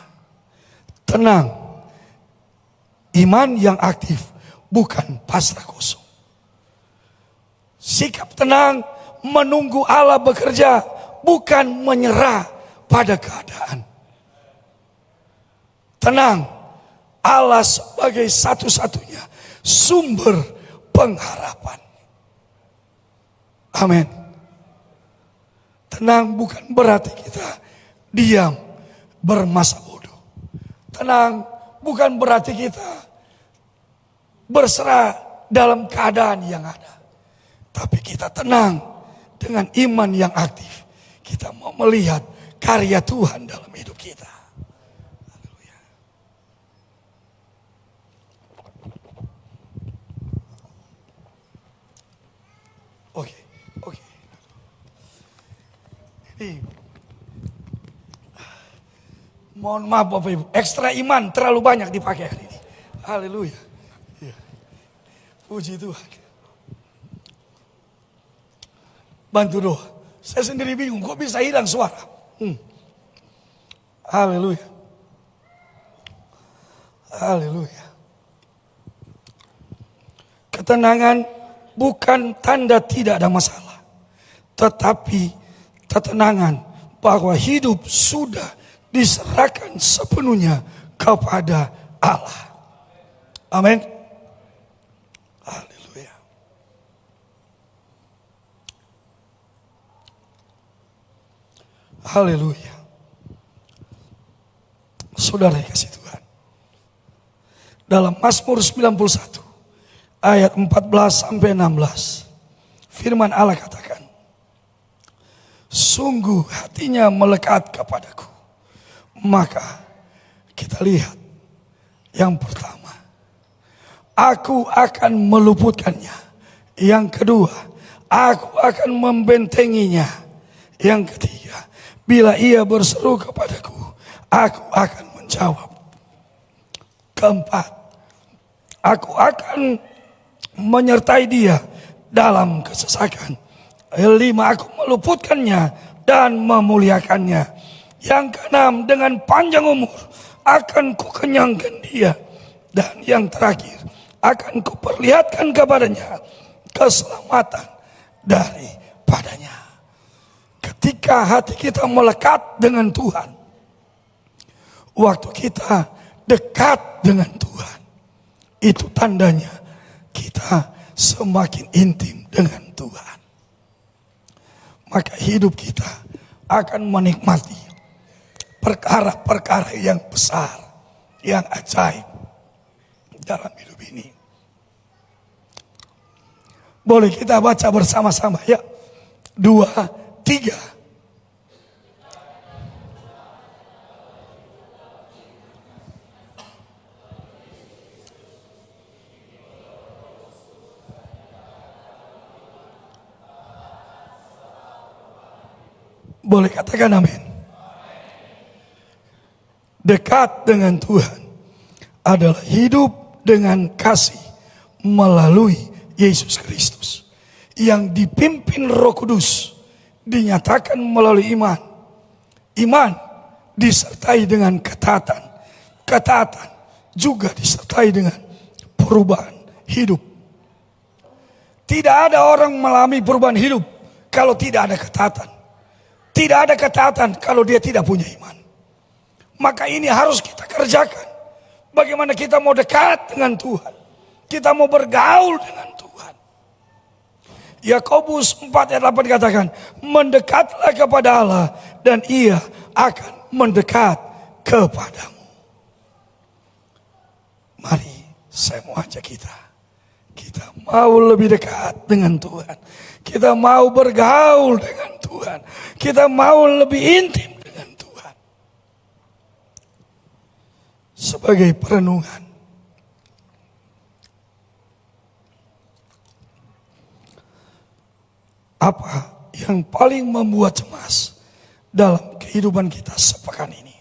tenang. Iman yang aktif, bukan pasrah kosong. Sikap tenang menunggu Allah bekerja, bukan menyerah pada keadaan. Tenang, Allah sebagai satu-satunya sumber pengharapan. Amin. Tenang bukan berarti kita diam bermasa bodoh. Tenang bukan berarti kita berserah dalam keadaan yang ada. Tapi kita tenang dengan iman yang aktif. Kita mau melihat karya Tuhan dalam hidup kita. Haleluya. Oke. Ini, mohon maaf Bapak Ibu, ekstra iman terlalu banyak dipakai hari ini. Haleluya. Ya. Puji Tuhan. Bantu doa. Saya sendiri bingung kok bisa hilang suara. Haleluya. Haleluya. Ketenangan bukan tanda tidak ada masalah. Tetapi ketenangan bahwa hidup sudah diserahkan sepenuhnya kepada Allah. Amin. Haleluya. Haleluya. Saudara dikasih Tuhan. Dalam Mazmur 91 ayat 14 sampai 16. Firman Allah katakan, sungguh hatinya melekat kepadaku. Maka kita lihat yang pertama, aku akan meluputkannya. Yang kedua, aku akan membentenginya. Yang ketiga, bila ia berseru kepadaku, aku akan menjawab. Keempat, aku akan menyertai dia dalam kesesakan. Kelima, aku meluputkannya dan memuliakannya. Yang keenam, dengan panjang umur akan kukenyangkan dia. Dan yang terakhir, akan kuperlihatkan kepadanya keselamatan daripadanya. Ketika hati kita melekat dengan Tuhan, waktu kita dekat dengan Tuhan, itu tandanya kita semakin intim dengan Tuhan. Maka hidup kita akan menikmati perkara-perkara yang besar, yang ajaib dalam hidup ini. Boleh kita baca bersama-sama ya. 2, 3. Boleh katakan amin. Dekat dengan Tuhan adalah hidup dengan kasih melalui Yesus Kristus. Yang dipimpin Roh Kudus dinyatakan melalui iman. Iman disertai dengan ketaatan. Ketaatan juga disertai dengan perubahan hidup. Tidak ada orang mengalami perubahan hidup kalau tidak ada ketaatan. Tidak ada ketaatan kalau dia tidak punya iman. Maka ini harus kita kerjakan. Bagaimana kita mau dekat dengan Tuhan. Kita mau bergaul dengan Tuhan. Yakobus 4 ayat 8 katakan, mendekatlah kepada Allah dan ia akan mendekat kepadamu. Mari saya mau ajak kita. Kita mau lebih dekat dengan Tuhan. Kita mau bergaul dengan Tuhan. Kita mau lebih intim dengan Tuhan. Sebagai perenungan. Apa yang paling membuat cemas dalam kehidupan kita sepekan ini?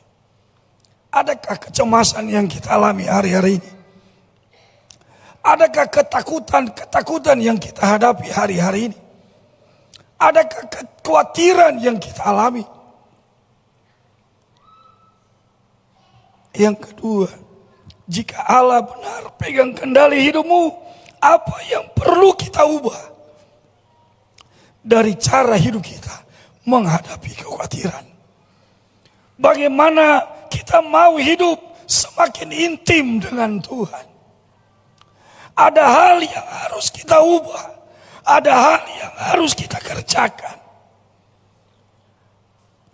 Adakah kecemasan yang kita alami hari-hari ini? Adakah ketakutan yang kita hadapi hari-hari ini? Adakah kekhawatiran yang kita alami? Yang kedua, jika Allah benar pegang kendali hidupmu, apa yang perlu kita ubah dari cara hidup kita menghadapi kekhawatiran? Bagaimana kita mau hidup semakin intim dengan Tuhan? Ada hal yang harus kita ubah. Ada hal yang harus kita kerjakan.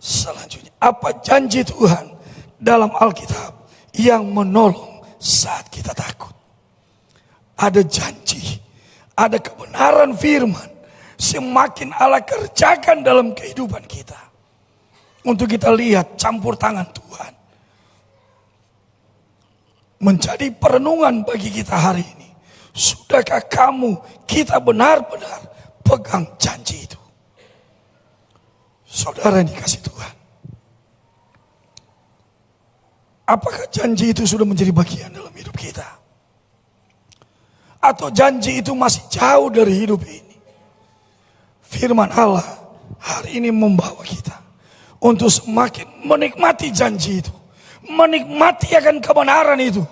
Selanjutnya, apa janji Tuhan dalam Alkitab yang menolong saat kita takut? Ada janji, ada kebenaran firman. Semakin Allah kerjakan dalam kehidupan kita. Untuk kita lihat campur tangan Tuhan. Menjadi perenungan bagi kita hari ini. Sudahkah kita benar-benar pegang janji itu? Saudara yang dikasih Tuhan. Apakah janji itu sudah menjadi bagian dalam hidup kita? Atau janji itu masih jauh dari hidup ini? Firman Allah hari ini membawa kita untuk semakin menikmati janji itu. Menikmati akan kebenaran itu.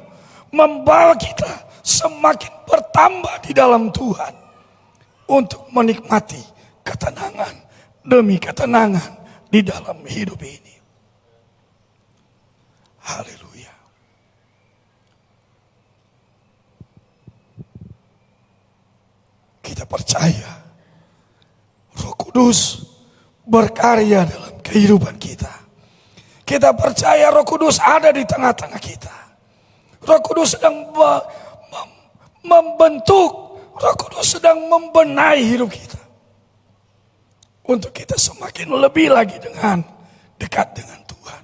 Membawa kita semakin bertambah di dalam Tuhan. Untuk menikmati ketenangan demi ketenangan di dalam hidup ini. Haleluya. Kita percaya Roh Kudus berkarya dalam kehidupan kita. Kita percaya Roh Kudus ada di tengah-tengah kita. Roh Kudus sedang membentuk, Roh Kudus sedang membenahi hidup kita. Untuk kita semakin lebih lagi dekat dengan Tuhan.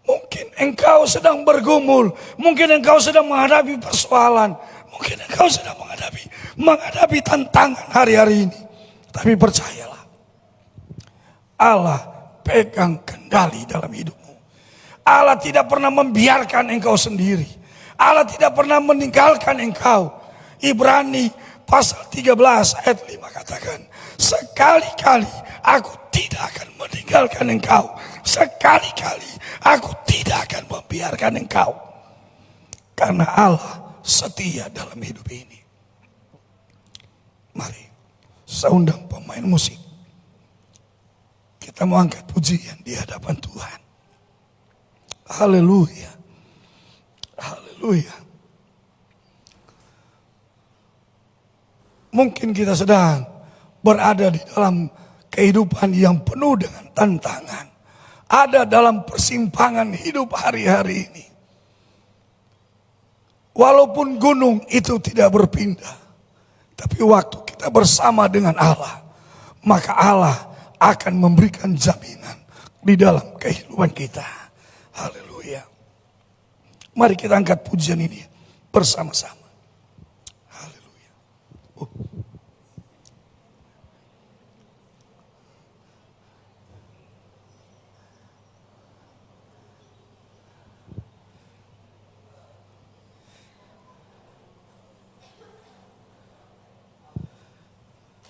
Mungkin engkau sedang bergumul, mungkin engkau sedang menghadapi persoalan, mungkin engkau sedang menghadapi tantangan hari-hari ini. Tapi percayalah, Allah pegang kendali dalam hidupmu. Allah tidak pernah membiarkan engkau sendiri. Allah tidak pernah meninggalkan engkau. Ibrani pasal 13 ayat 5 katakan, sekali-kali aku tidak akan meninggalkan engkau. Sekali-kali aku tidak akan membiarkan engkau. Karena Allah setia dalam hidup ini. Mari, saya undang pemain musik. Kita mau angkat pujian di hadapan Tuhan. Haleluya. Haleluya. Mungkin kita sedang berada di dalam kehidupan yang penuh dengan tantangan. Ada dalam persimpangan hidup hari-hari ini. Walaupun gunung itu tidak berpindah. Tapi waktu kita bersama dengan Allah. Maka Allah akan memberikan jaminan di dalam kehidupan kita. Haleluya. Mari kita angkat pujian ini bersama-sama. Haleluya.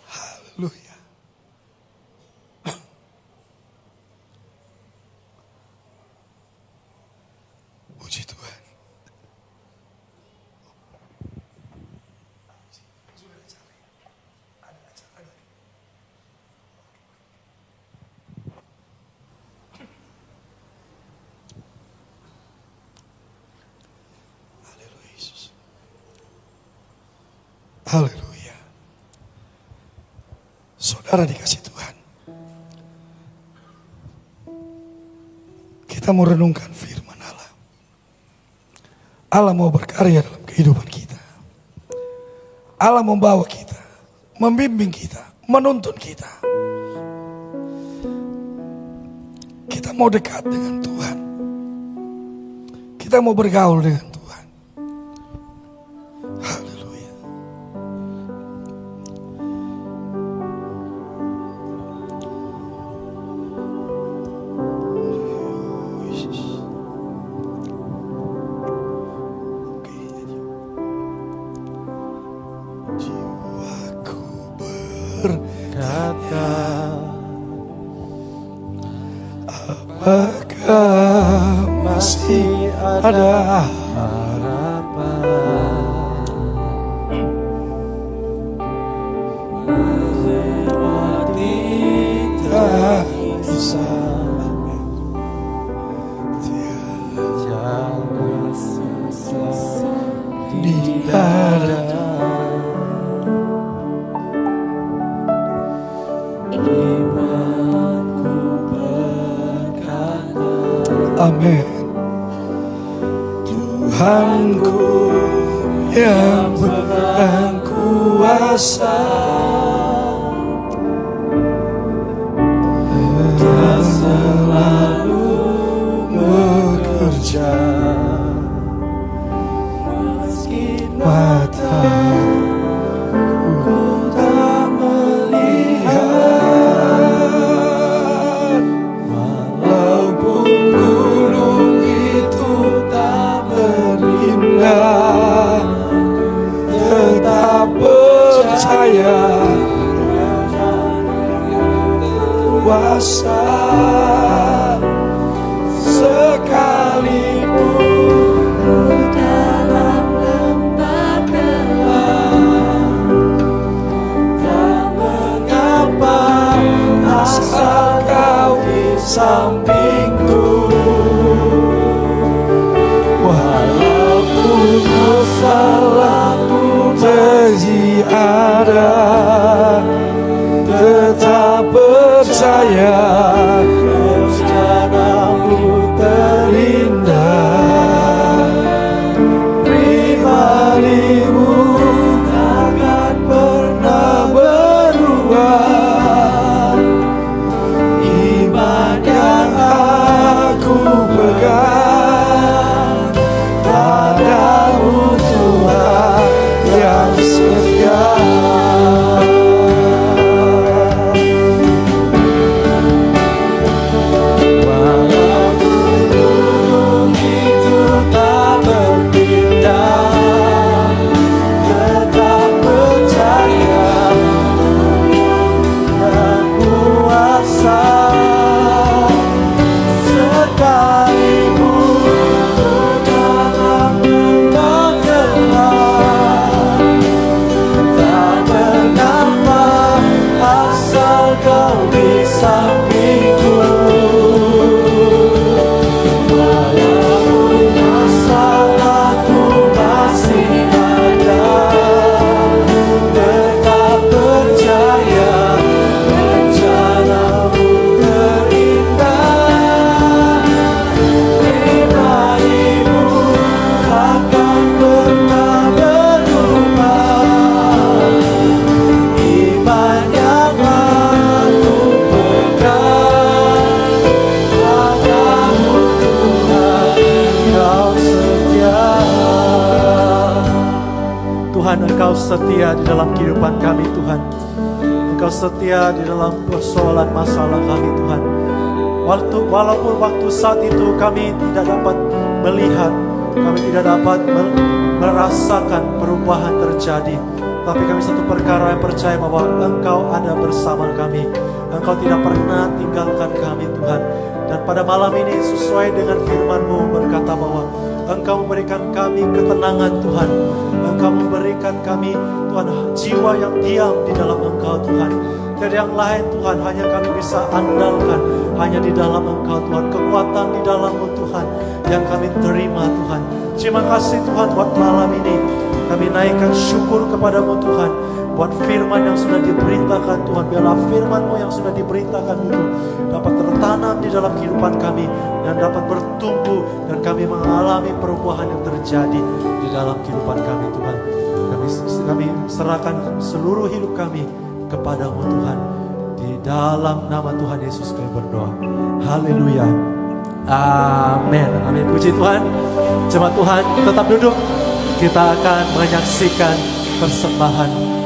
Haleluya. Puji Tuhan. Haleluya Yesus. Haleluya. Saudara dikasih Tuhan. Kita mau renungkan firman Allah. Allah mau berkarya dalam kehidupan kita. Allah membawa kita, membimbing kita, menuntun kita. Kita mau dekat dengan Tuhan. Kita mau bergaul dengan Tuhan. Haleluya. Jiwaku berkata, apakah masih ada harapan? Tak bisa di dada. Amin. Tuhanku yang pegang kuasa, Dia selalu bekerja meski mata ku tak melihat, walaupun gunung itu tak berindah, tetap percaya kuasa. Sekalipun ku dalam lembah gelap, tak mengapa, asal kau di sampingku. Walaupun masalahku masih ada, tetap percaya rencanamu terindah. Pribadimu takkan pernah berubah. Iman yang aku pegang padamu, Tuhan yang setia. Tuhan, Engkau setia di dalam kehidupan kami, Tuhan. Engkau setia di dalam persoalan masalah kami, Tuhan. Walaupun waktu saat itu kami tidak dapat melihat, kami tidak dapat merasakan perubahan terjadi, tapi kami satu perkara yang percaya bahwa Engkau ada bersama kami. Engkau tidak pernah tinggalkan kami, Tuhan. Dan pada malam ini sesuai dengan firman-Mu berkata bahwa Engkau memberikan kami ketenangan, Tuhan. Engkau memberikan kami, Tuhan, jiwa yang diam di dalam Engkau, Tuhan. Tidak yang lain, Tuhan, hanya kami bisa andalkan hanya di dalam Engkau, Tuhan. Kekuatan di dalam-Mu, Tuhan, yang kami terima, Tuhan. Terima kasih, Tuhan, buat malam ini. Kami naikkan syukur kepada-Mu, Tuhan, buat firman yang sudah diberitakan, Tuhan. Biarlah firman-Mu yang sudah diberitakan itu dapat tertanam di dalam kehidupan kami dan dapat bertumbuh, dan kami mengalami perubahan yang terjadi di dalam kehidupan kami, Tuhan. Kami serahkan seluruh hidup kami kepada-Mu, Tuhan. Di dalam nama Tuhan Yesus kami berdoa. Haleluya. Amin. Amin. Puji Tuhan. Jemaat Tuhan, tetap duduk. Kita akan menyaksikan persembahan.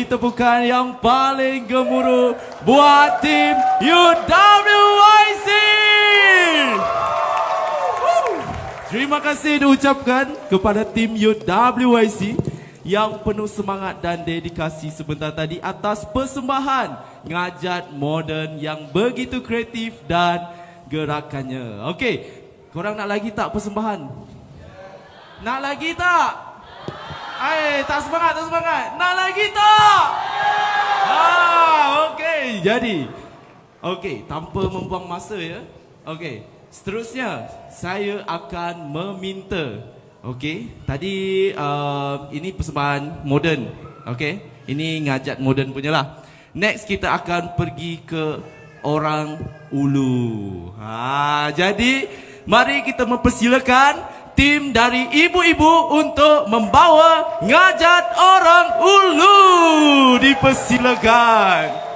tepukan yang paling gemuruh buat tim UWIC. Terima kasih diucapkan kepada tim UWIC yang penuh semangat dan dedikasi sebentar tadi atas persembahan ngajat moden yang begitu kreatif dan gerakannya. Okey, korang nak lagi tak persembahan? Nak lagi tak? Tak semangat, tak semangat. Nak lagi tak? Okey, jadi. Okey, tanpa membuang masa ya. Okey, seterusnya saya akan meminta. Okey, tadi ini persembahan moden. Okey, ini ngajat moden punya lah. Next kita akan pergi ke orang Ulu. Jadi mari kita mempersilakan tim dari ibu-ibu untuk membawa ngajat orang Ulu. Dipersilakan.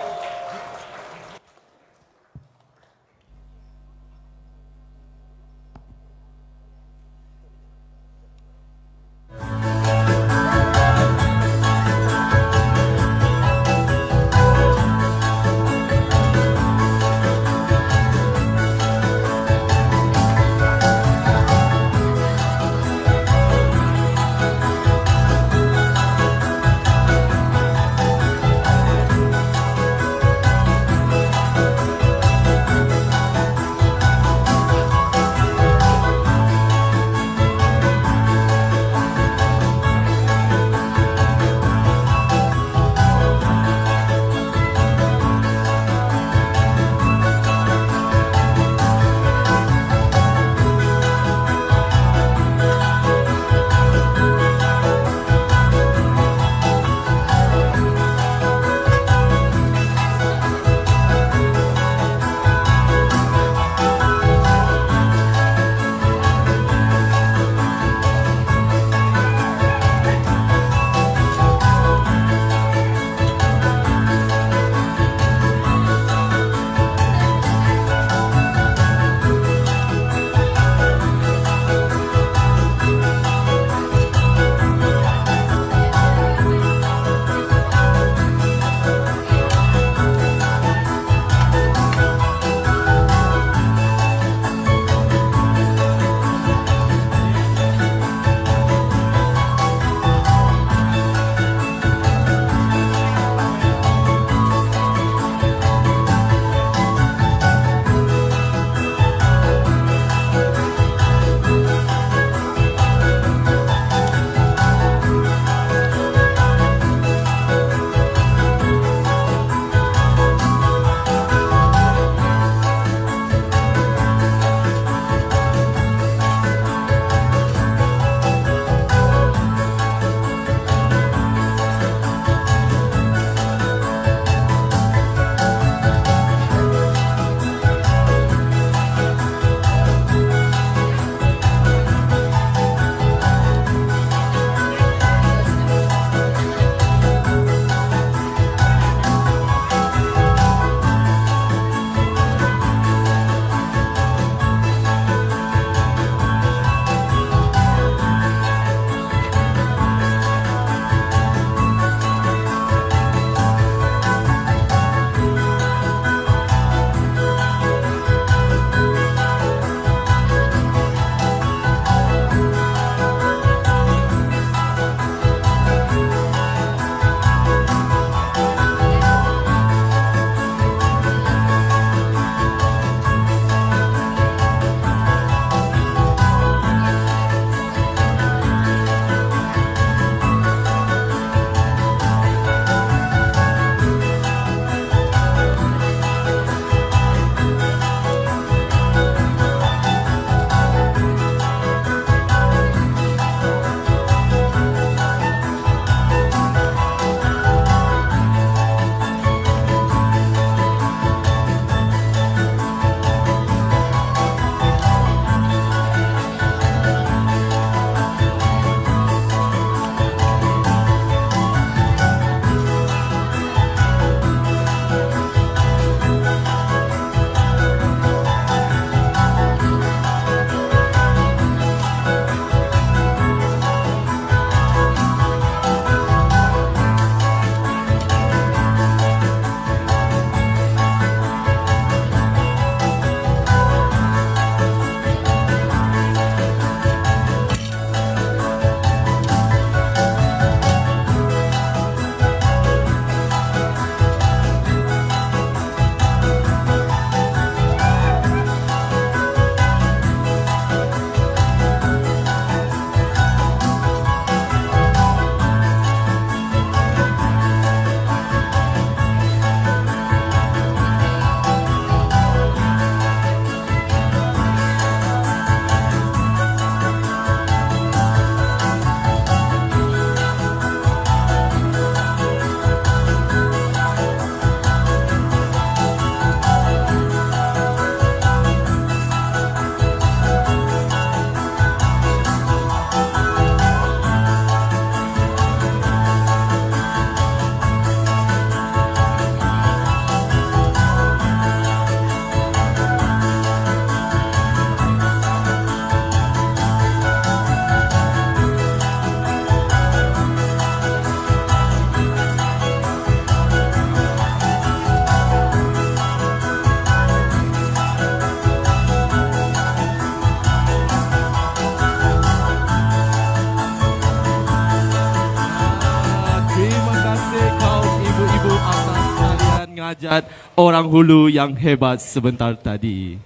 ngajat orang Hulu yang hebat sebentar tadi.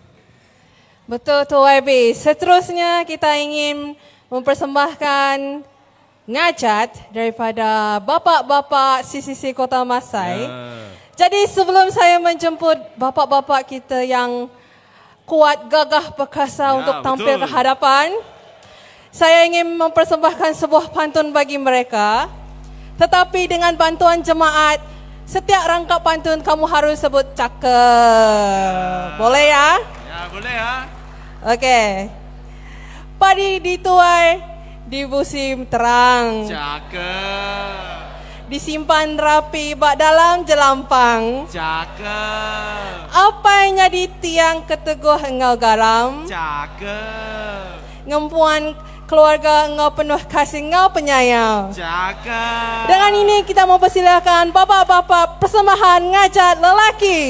Betul tu YB. Seterusnya kita ingin mempersembahkan ngajat daripada bapa-bapa CCC Kota Masai. Jadi sebelum saya menjemput bapa-bapa kita yang kuat, gagah, perkasa untuk tampil ke hadapan, saya ingin mempersembahkan sebuah pantun bagi mereka. Tetapi dengan bantuan jemaat, setiap rangkap pantun kamu harus sebut cakep. Boleh ya? Ya, boleh ya. Okey. Padi dituai di musim terang. Cakep. Disimpan rapi bak dalam jelampang. Cakep. Apanya di tiang keteguh engkau garam. Cakep. Ngempuan keluarga engkau penuh kasih engkau penyayang. Cakep. Dengan ini kita mempersilakan bapa-bapa persembahan ngajat lelaki.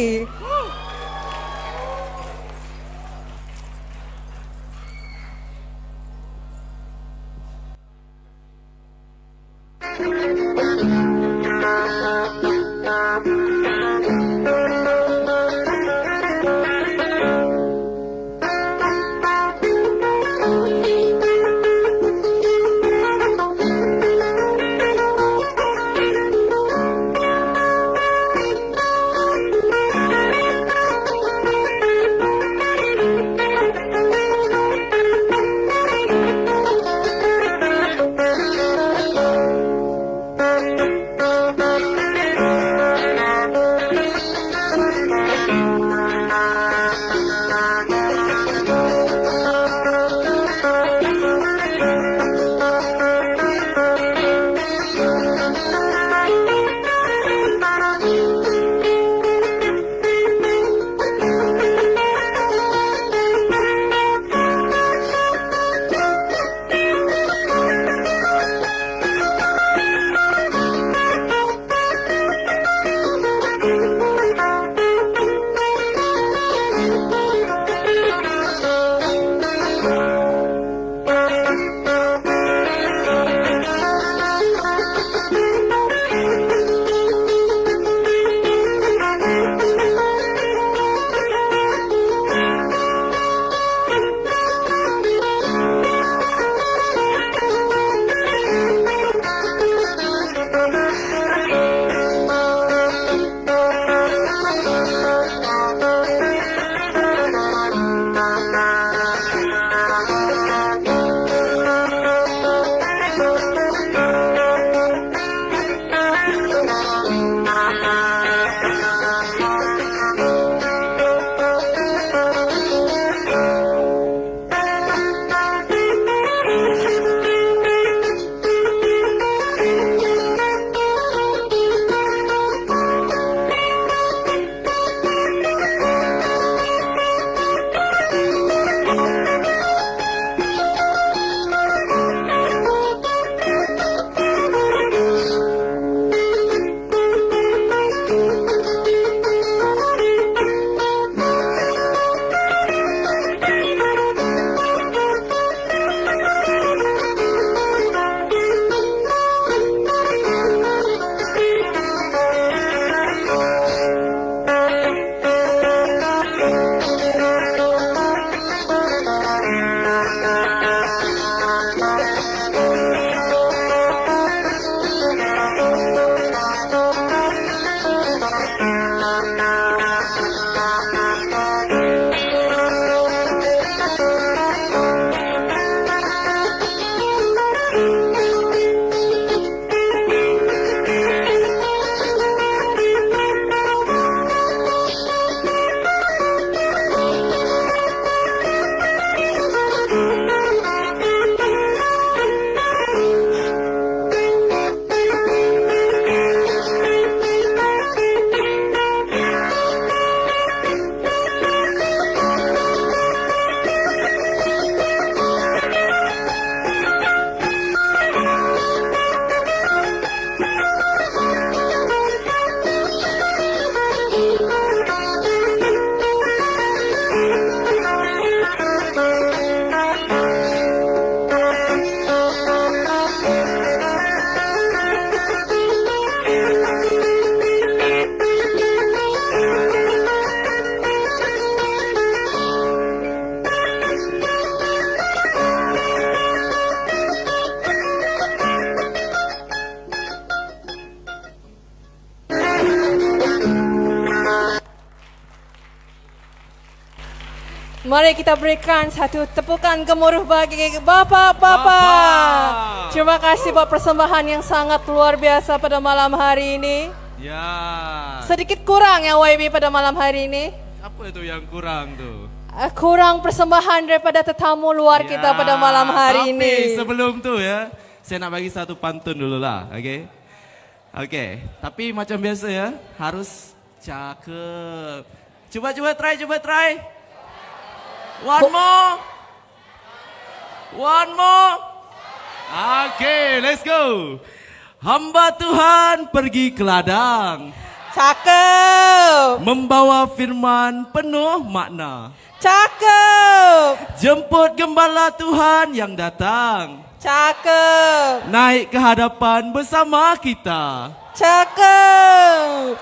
Mari kita berikan satu tepukan gemuruh bagi Bapak-bapak. Terima kasih buat persembahan yang sangat luar biasa pada malam hari ini. Ya. Sedikit kurang ya YB pada malam hari ini. Apa itu yang kurang tuh? Kurang persembahan daripada tetamu luar kita pada malam hari ini. Tapi sebelum tu ya, saya nak bagi satu pantun dulu lah, okey? Okey, tapi macam biasa ya, harus cakep. Cuba try. One more. Okay, let's go. Hamba Tuhan pergi ke ladang. Cakep. Membawa firman penuh makna. Cakep. Jemput gembala Tuhan yang datang. Cakep. Naik ke hadapan bersama kita. Cakep.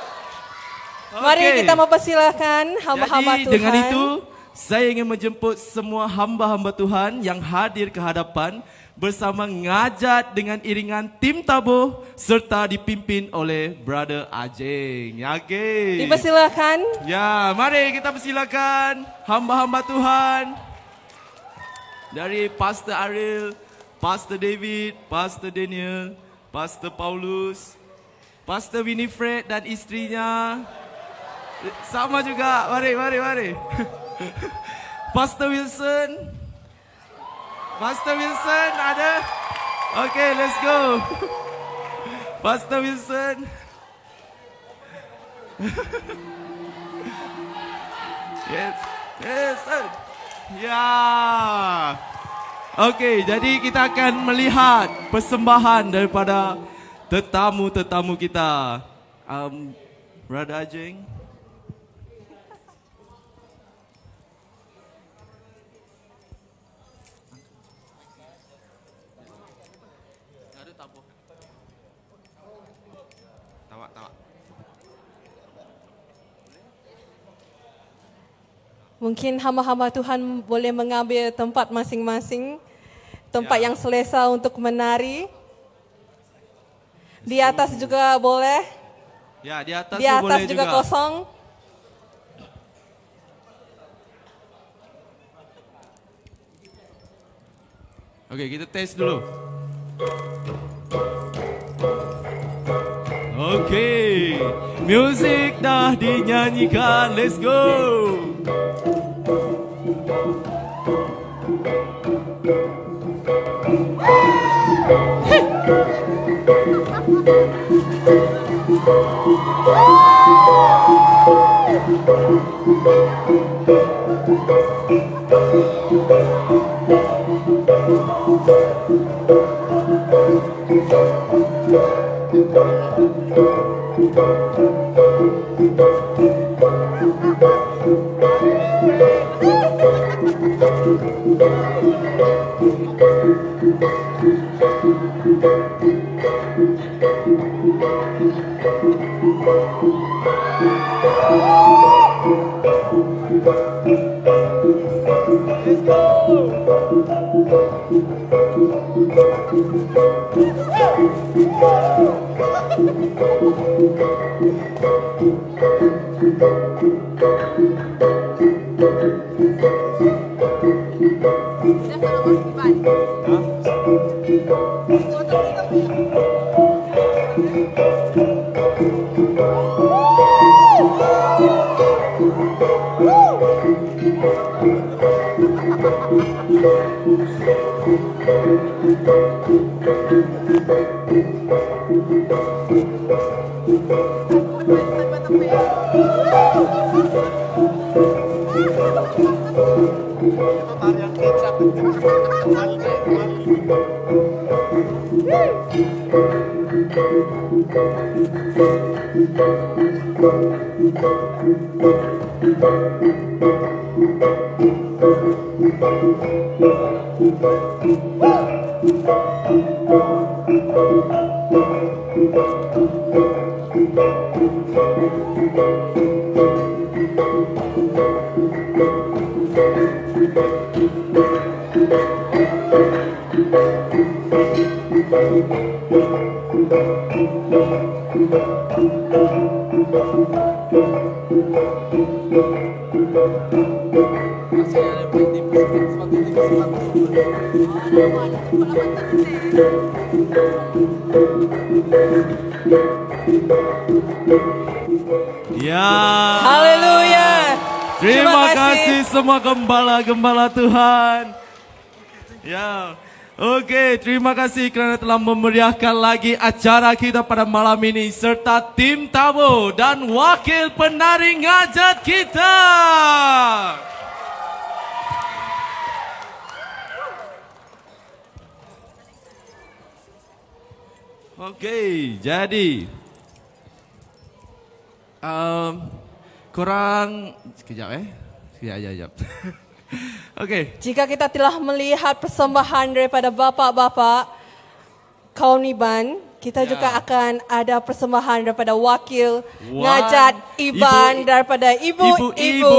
Okay. Mari kita mempersilakan hamba-hamba Jadi, Tuhan. dengan itu, saya ingin menjemput semua hamba-hamba Tuhan yang hadir ke hadapan bersama ngajat dengan iringan tim tabuh serta dipimpin oleh Brother Ajeng. Okay. Dipersilakan. Ya, mari kita persilakan hamba-hamba Tuhan dari Pastor Ariel, Pastor David, Pastor Daniel, Pastor Paulus, Pastor Winifred dan istrinya. Sama juga, mari. Pastor Wilson ada? Okay, let's go. Pastor Wilson. Yes. Ya. Okay, jadi kita akan melihat persembahan daripada tetamu-tetamu kita. Brother Ajeng. Mungkin hamba-hamba Tuhan boleh mengambil tempat masing-masing. Tempat yang selesa untuk menari. Di atas juga boleh. Ya, di atas, di atas boleh juga kosong. Okey, kita test dulu. Okey, music dah dinyanyikan. Let's go. Ya. Haleluya. Terima kasih semua gembala-gembala Tuhan. Ya. Oke, terima kasih kerana telah memeriahkan lagi acara kita pada malam ini serta tim tamu dan wakil penari ngajat kita. Oke, jadi korang sekejap sekejap. Okey. Jika kita telah melihat persembahan daripada bapa-bapa kaum Iban, kita juga akan ada persembahan daripada wakil ngajat Iban daripada ibu-ibu.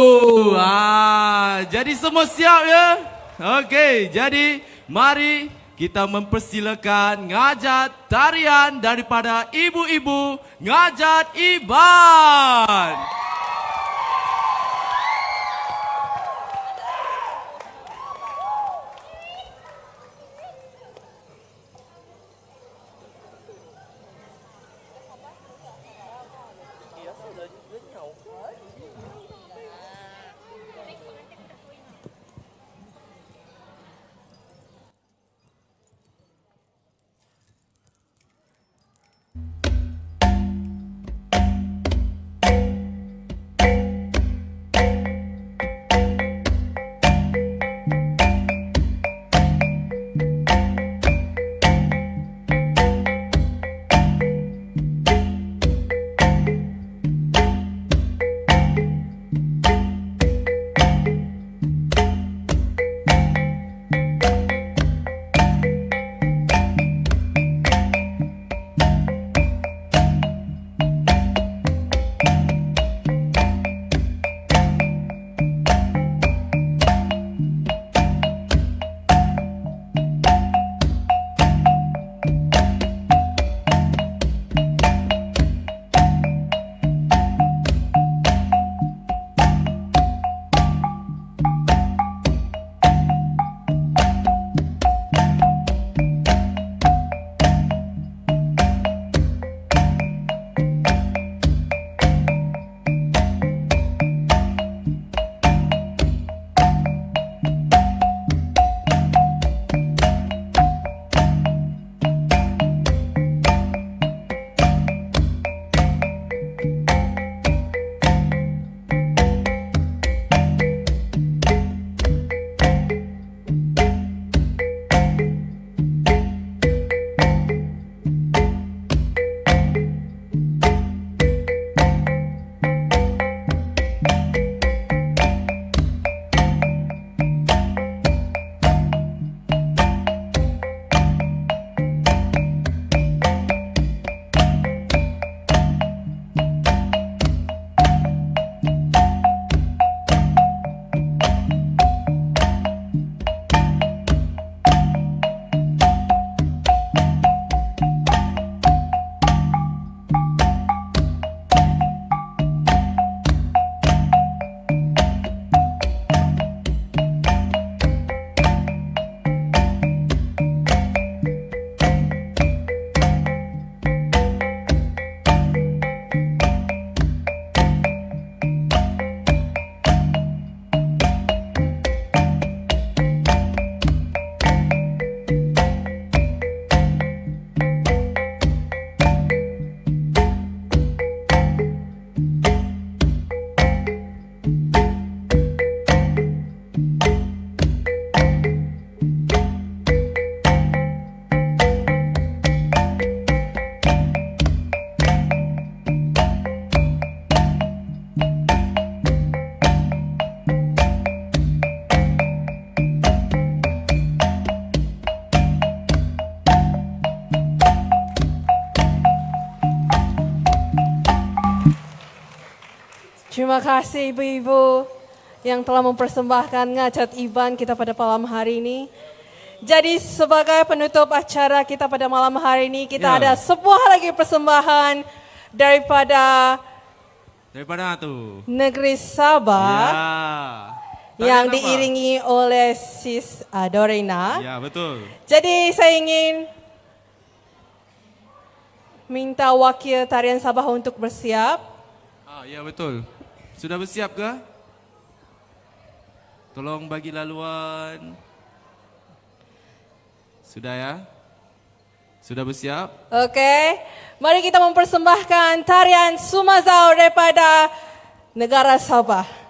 Jadi semua siap ya? Okey, jadi mari kita mempersilakan ngajat tarian daripada ibu-ibu ngajat Iban. Terima kasih ibu-ibu yang telah mempersembahkan ngajat Iban kita pada malam hari ini. Jadi sebagai penutup acara kita pada malam hari ini, kita ada sebuah lagi persembahan daripada Daripada tu? Negeri Sabah. Yang diiringi oleh Sis Dorena. Ya, betul. Jadi saya ingin minta wakil tarian Sabah untuk bersiap. Ya, betul. Sudah bersiap ke? Tolong bagi laluan. Sudah ya? Sudah bersiap? Okey. Mari kita mempersembahkan tarian Sumazau daripada negara Sabah.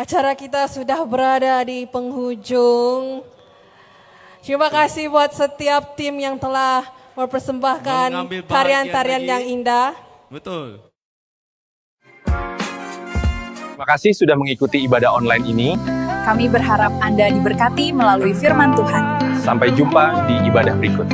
acara kita sudah berada di penghujung. Terima kasih buat setiap tim yang telah mempersembahkan Mengambil bahagian tarian-tarian lagi. yang indah. Betul. Terima kasih sudah mengikuti ibadah online ini. Kami berharap Anda diberkati melalui firman Tuhan. Sampai jumpa di ibadah berikut.